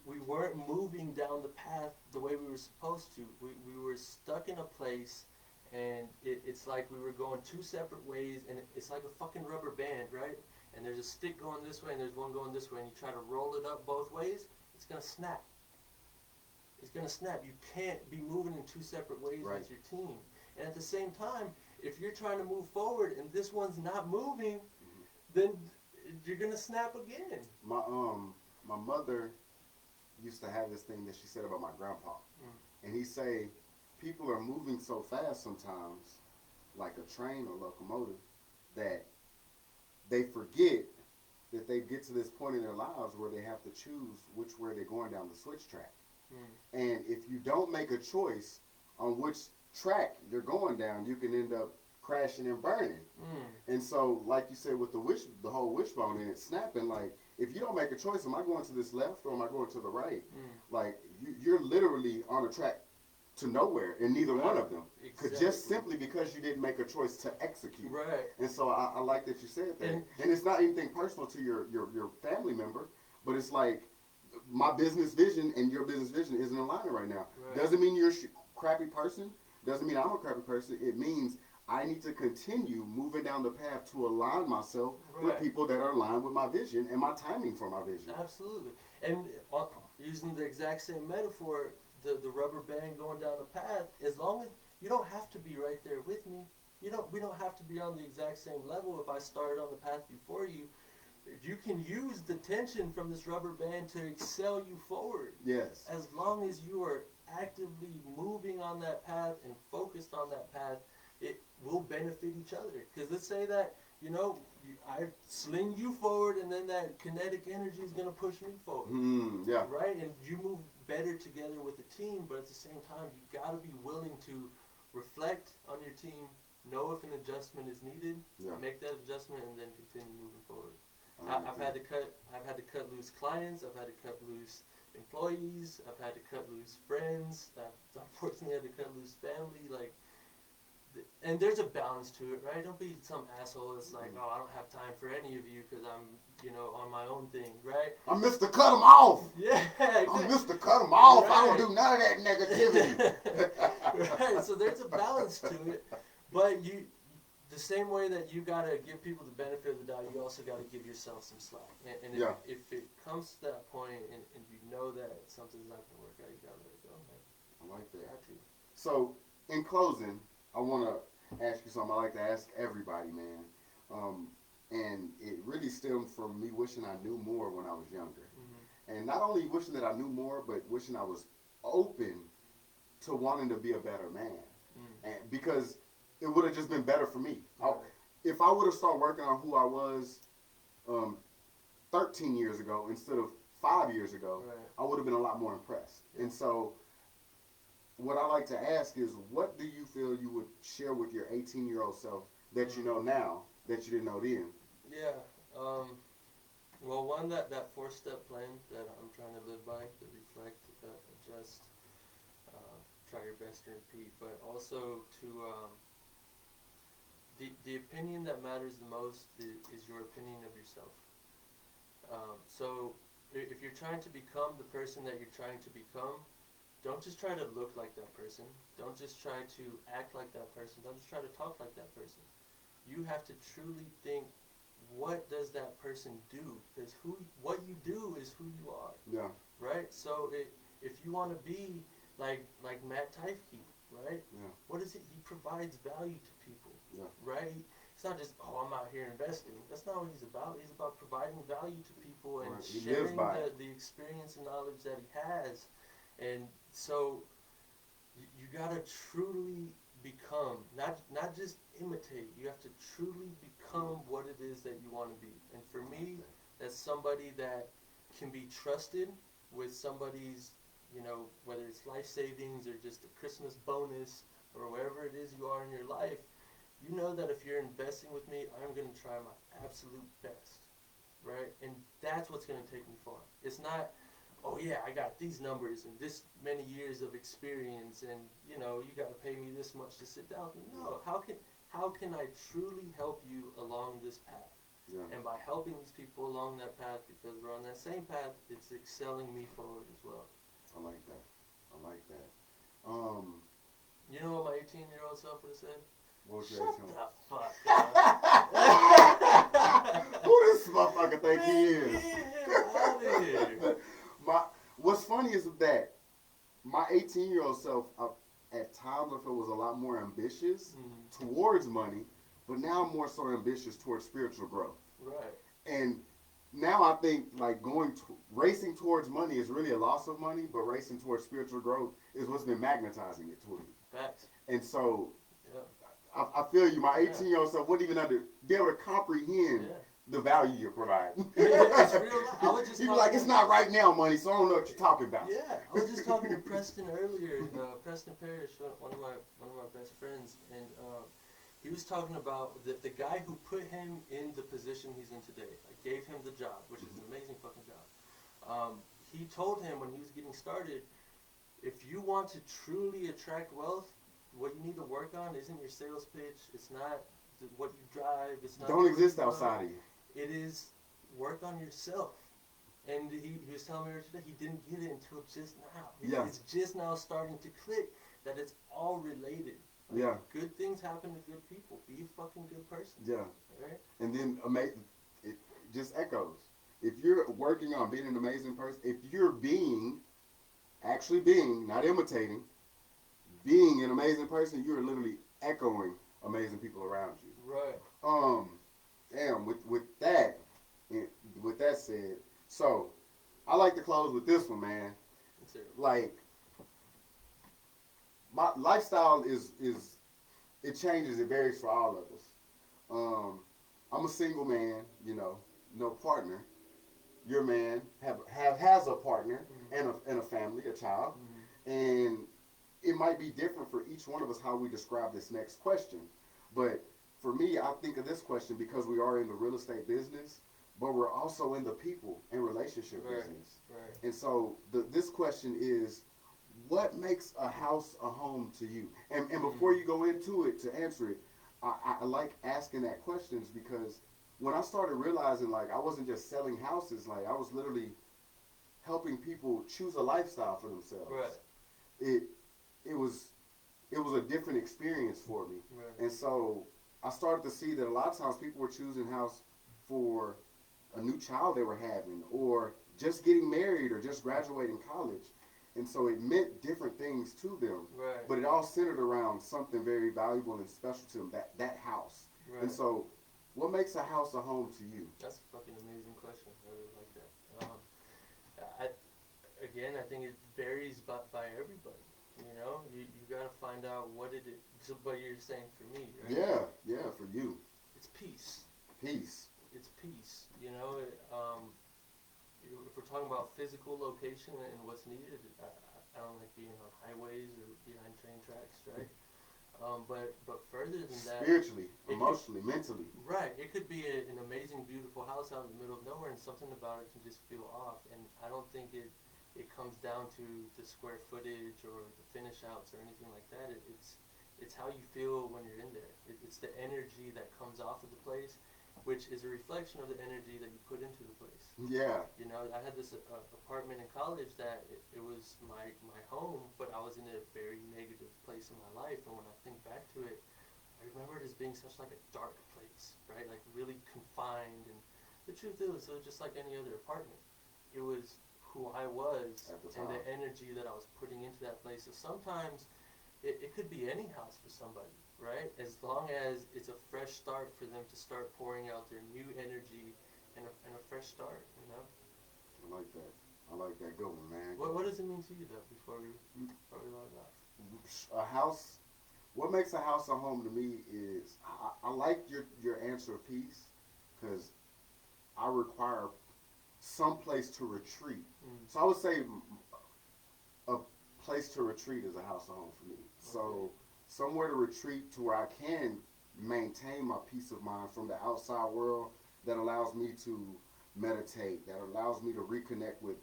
we weren't moving down the path the way we were supposed to. We were stuck in a place, and it's like we were going two separate ways, and it's like a fucking rubber band, right? And there's a stick going this way and there's one going this way, and you try to roll it up both ways, it's going to snap. It's going to snap. You can't be moving in two separate ways with your team. And at the same time, if you're trying to move forward and this one's not moving, then you're going to snap again. My mother used to have this thing that she said about my grandpa. And he'd say, people are moving so fast sometimes, like a train or locomotive, that they forget that they get to this point in their lives where they have to choose which way they're going down the switch track. And if you don't make a choice on which track you're going down, you can end up crashing and burning. And so, like you said, with the whole wishbone and it snapping, like, if you don't make a choice, am I going to this left or am I going to the right? Like, you're literally on a track to nowhere in neither one of them. Just simply because you didn't make a choice to execute. Right. And so I like that you said that. And it's not anything personal to your family member, but it's like, my business vision and your business vision isn't aligning right now. Doesn't mean you're a crappy person. Doesn't mean I'm a crappy person. It means I need to continue moving down the path to align myself with people that are aligned with my vision and my timing for my vision. Absolutely. And using the exact same metaphor, the rubber band going down the path, as long as you don't have to be right there with me. We don't have to be on the exact same level. If I started on the path before you, you can use the tension from this rubber band to excel you forward. Yes. As long as you are actively moving on that path and focused on that path, it will benefit each other. Because let's say that you know, I sling you forward, and then that kinetic energy is gonna push me forward. Yeah. Right, and you move better together with the team, but at the same time, you gotta be willing to reflect on your team, know if an adjustment is needed, Yeah. make that adjustment, and then continue moving forward. I like I've that. had to cut loose clients. I've had to cut loose employees. I've had to cut loose friends. I've unfortunately had to cut loose family. Like, and there's a balance to it, right? Don't be some asshole that's like, oh, I don't have time for any of you because I'm, you know, on my own thing, right? I'm Mr. Cut 'em off. Yeah, exactly. I'm Mr. Cut 'em off. I Right. don't do none of that negativity. Right, so there's a balance to it, but the same way that you gotta give people the benefit of the doubt, you also gotta give yourself some slack. And Yeah. if it comes to that point and you know that something's not gonna work out, you gotta let it go, man. I like You that. have to. So, in closing, I want to ask you something I like to ask everybody, man. And it really stemmed from me wishing I knew more when I was younger. Mm-hmm. And not only wishing that I knew more, but wishing I was open to wanting to be a better man. And because it would have just been better for me. Right. If I would have started working on who I was 13 years ago instead of 5 years ago, Right. I would have been a lot more impressed. Yeah. And so, what I like to ask is, what do you feel you would share with your 18-year-old self that you know now that you didn't know then? Yeah. Well, one, that 4-step plan that I'm trying to live by, to reflect, adjust, try your best to repeat, but also to the opinion that matters the most is your opinion of yourself. So if you're trying to become the person that you're trying to become, don't just try to look like that person. Don't just try to act like that person. Don't just try to talk like that person. You have to truly think, what does that person do? Because what you do is who you are. Yeah. Right? So if you want to be like Matt Teifke, right? Yeah. What is it? He provides value to people. Yeah. Right? It's not just, oh, I'm out here investing. That's not what he's about. He's about providing value to people and Right. He lives sharing by it. the experience and knowledge that he has. And so you gotta truly become, not just imitate. You have to truly become what it is that you want to be. And for me, that's somebody that can be trusted with somebody's, you know, whether it's life savings or just a Christmas bonus or wherever it is you are in your life. You know that if you're investing with me, I'm going to try my absolute best, right? And that's what's going to take me far. It's not, oh yeah, I got these numbers and this many years of experience and, you know, you got to pay me this much to sit down. No, how can I truly help you along this path? Yeah. And by helping these people along that path, because we're on that same path, it's excelling me forward as well. I like that. I like that. You know what my 18-year-old self would have said? What was your Shut accent? the fuck up. Who this motherfucker think he is? Get him out of here. What's funny is that my 18-year-old self, at times I feel was a lot more ambitious towards money, but now I'm more so ambitious towards spiritual growth. Right. And now I think like racing towards money is really a loss of money, but racing towards spiritual growth is what's been magnetizing it to me. Facts. And so Yeah. I feel you. My 18-year-old self wouldn't even be able to comprehend Yeah. the value you're providing. It's real. I was just He'd be like, it's not right now money, so I don't know what you're talking about. Yeah, I was just talking to Preston earlier. Preston Parrish, one of my best friends, and he was talking about the guy who put him in the position he's in today. I gave him the job, which is an amazing fucking job. He told him when he was getting started, if you want to truly attract wealth, what you need to work on isn't your sales pitch. It's not what you drive. It's not. Don't exist outside of you. It is work on yourself. And he was telling me earlier today he didn't get it until just now. Yeah. It's just now starting to click that it's all related. Like, Yeah. Good things happen to good people. Be a fucking good person. Yeah. Right? And then it just echoes. If you're working on being an amazing person, if you're actually being, not imitating, being an amazing person, you're literally echoing amazing people around you. Right. Damn, with that said, so I like to close with this one, man. That's it. Like, my lifestyle is it changes, it varies for all of us. I'm a single man, no partner. Your man has a partner and a family, a child, Mm-hmm. and it might be different for each one of us how we describe this next question. But for me, I think of this question because we are in the real estate business, but we're also in the people and relationship Right. business. Right. And so this question is, what makes a house a home to you? And before you go into it to answer it, I like asking that questions because when I started realizing like I wasn't just selling houses, like I was literally helping people choose a lifestyle for themselves. Right. It it was it was a different experience for me. Right. And so I started to see that a lot of times people were choosing house for a new child they were having or just getting married or just graduating college. And so it meant different things to them. Right. But it all centered around something very valuable and special to them, that house. Right. And so what makes a house a home to you? That's a fucking amazing question. I really like that. I again, I think it varies by everybody. You gotta find out what it is. So, but you're saying for me, right? Yeah, for you. It's peace. Peace. It's peace. If we're talking about physical location and what's needed, I don't like being on highways or behind train tracks, right? But further than that, Spiritually, emotionally, mentally. right, it could be an amazing, beautiful house out in the middle of nowhere, and something about it can just feel off. And I don't think it comes down to the square footage or the finish outs or anything like that. It's how you feel when you're in there. It's the energy that comes off of the place, which is a reflection of the energy that you put into the place. Yeah. I had this apartment in college that it was my home, but I was in a very negative place in my life. And when I think back to it, I remember it as being such like a dark place, right? Like really confined. And the truth is, it was just like any other apartment. It was who I was and the energy that I was putting into that place. So sometimes it could be any house for somebody, right? As long as it's a fresh start for them to start pouring out their new energy and a fresh start, I like that. I like that. Good one, man. What does it mean to you, though, before we log off? A house. What makes a house a home to me is I like your answer of peace because I require some place to retreat. So I would say a place to retreat is a house a home for me. So somewhere to retreat to where I can maintain my peace of mind from the outside world that allows me to meditate, that allows me to reconnect with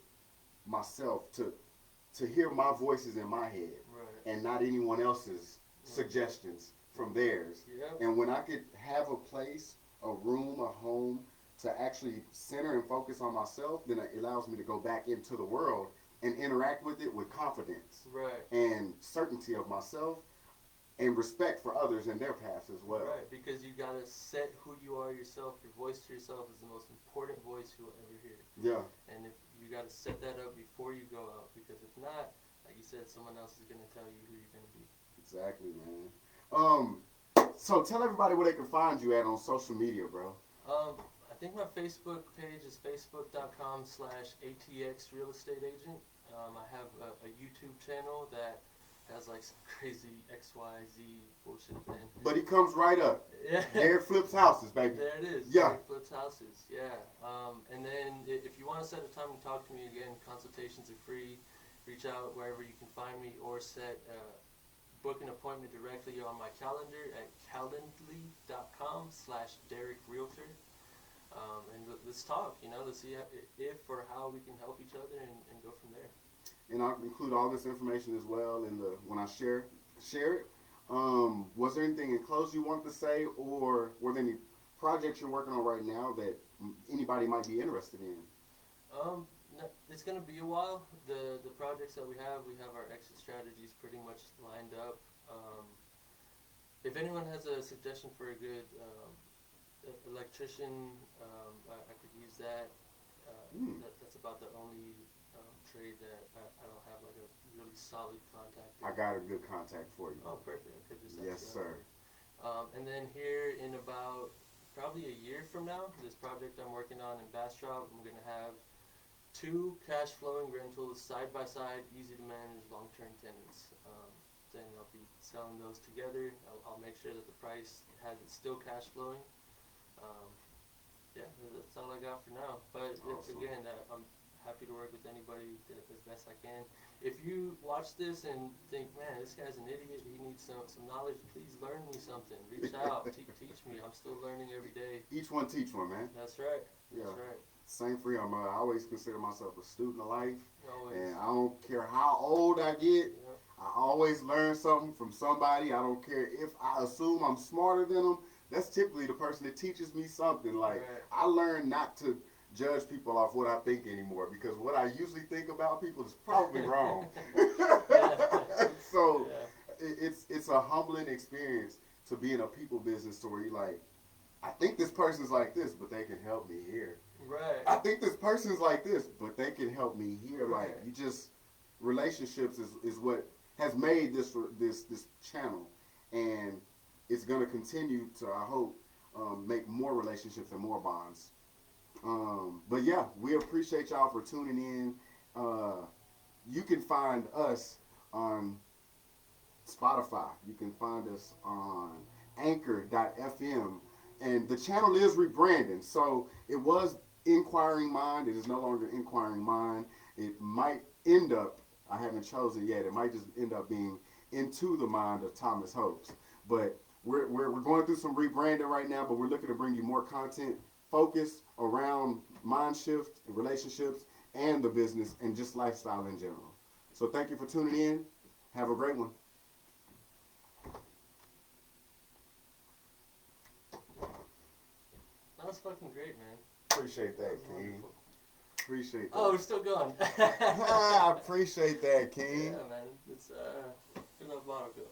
myself, to hear my voices in my head Right. and not anyone else's suggestions from theirs. Yep. And when I could have a place, a room, a home to actually center and focus on myself, then it allows me to go back into the world and interact with it with confidence Right. and certainty of myself and respect for others and their paths as well. Right, because you gotta set who you are yourself. Your voice to yourself is the most important voice you'll ever hear. Yeah. And if you gotta set that up before you go out, because if not, like you said, someone else is gonna tell you who you're gonna be. Exactly, man. So tell everybody where they can find you at on social media, bro. I think my Facebook page is facebook.com/ATX Real Estate Agent. I have a YouTube channel that has like some crazy XYZ bullshit, man. But he comes right up. Yeah. Derek flips houses, baby. There it is. Yeah. Derek flips houses. Yeah. And then if you want to set a time to talk to me again, consultations are free. Reach out wherever you can find me or book an appointment directly on my calendar at calendly.com/Derek Realtor. And let's talk, let's see if or how we can help each other and go from there. And I'll include all this information as well when I share it. Was there anything in close you wanted to say, or were there any projects you're working on right now that anybody might be interested in? No, it's gonna be a while. The projects that we have our exit strategies pretty much lined up. If anyone has a suggestion for a good electrician, I could use that. That's about the only trade that I don't have like a really solid contact in. I got a good contact for you. Oh, perfect. I could just Yes, sir. And then here in about probably a year from now, this project I'm working on in Bastrop, I'm gonna have 2 cash flowing rentals side by side, easy to manage, long-term tenants. Then I'll be selling those together. I'll make sure that the price has it still cash flowing. Yeah, that's all I got for now. But Awesome. again, I'm happy to work with anybody as best I can. If you watch this and think, man, this guy's an idiot, he needs some knowledge, please learn me something. Reach out, teach me. I'm still learning every day. Each one teach one, man. That's right. Yeah. That's right. Same for you. I always consider myself a student of life, Always. and I don't care how old I get. Yep. I always learn something from somebody. I don't care if I assume I'm smarter than them. That's typically the person that teaches me something. Like, Right. I learn not to judge people off what I think anymore, because what I usually think about people is probably wrong. So Yeah. it's a humbling experience to be in a people business where you like, I think this person's like this, but they can help me here. Right. I think this person's like this, but they can help me here. Right. Like, you just, relationships is what has made this channel, and it's gonna continue to, I hope, make more relationships and more bonds. But yeah, we appreciate y'all for tuning in. You can find us on Spotify. You can find us on Anchor.fm, and the channel is rebranding. So it was Inquiring Mind. It is no longer Inquiring Mind. It might end up, I haven't chosen yet, it might just end up being Into the Mind of Thomas Hopes. But we're going through some rebranding right now, but we're looking to bring you more content focused around mind shift, relationships, and the business, and just lifestyle in general. So thank you for tuning in. Have a great one. That was fucking great, man. Appreciate that, That was King. wonderful. Appreciate that. Oh, we're still going. I appreciate that, King. Yeah, man. It's fill up bottle go.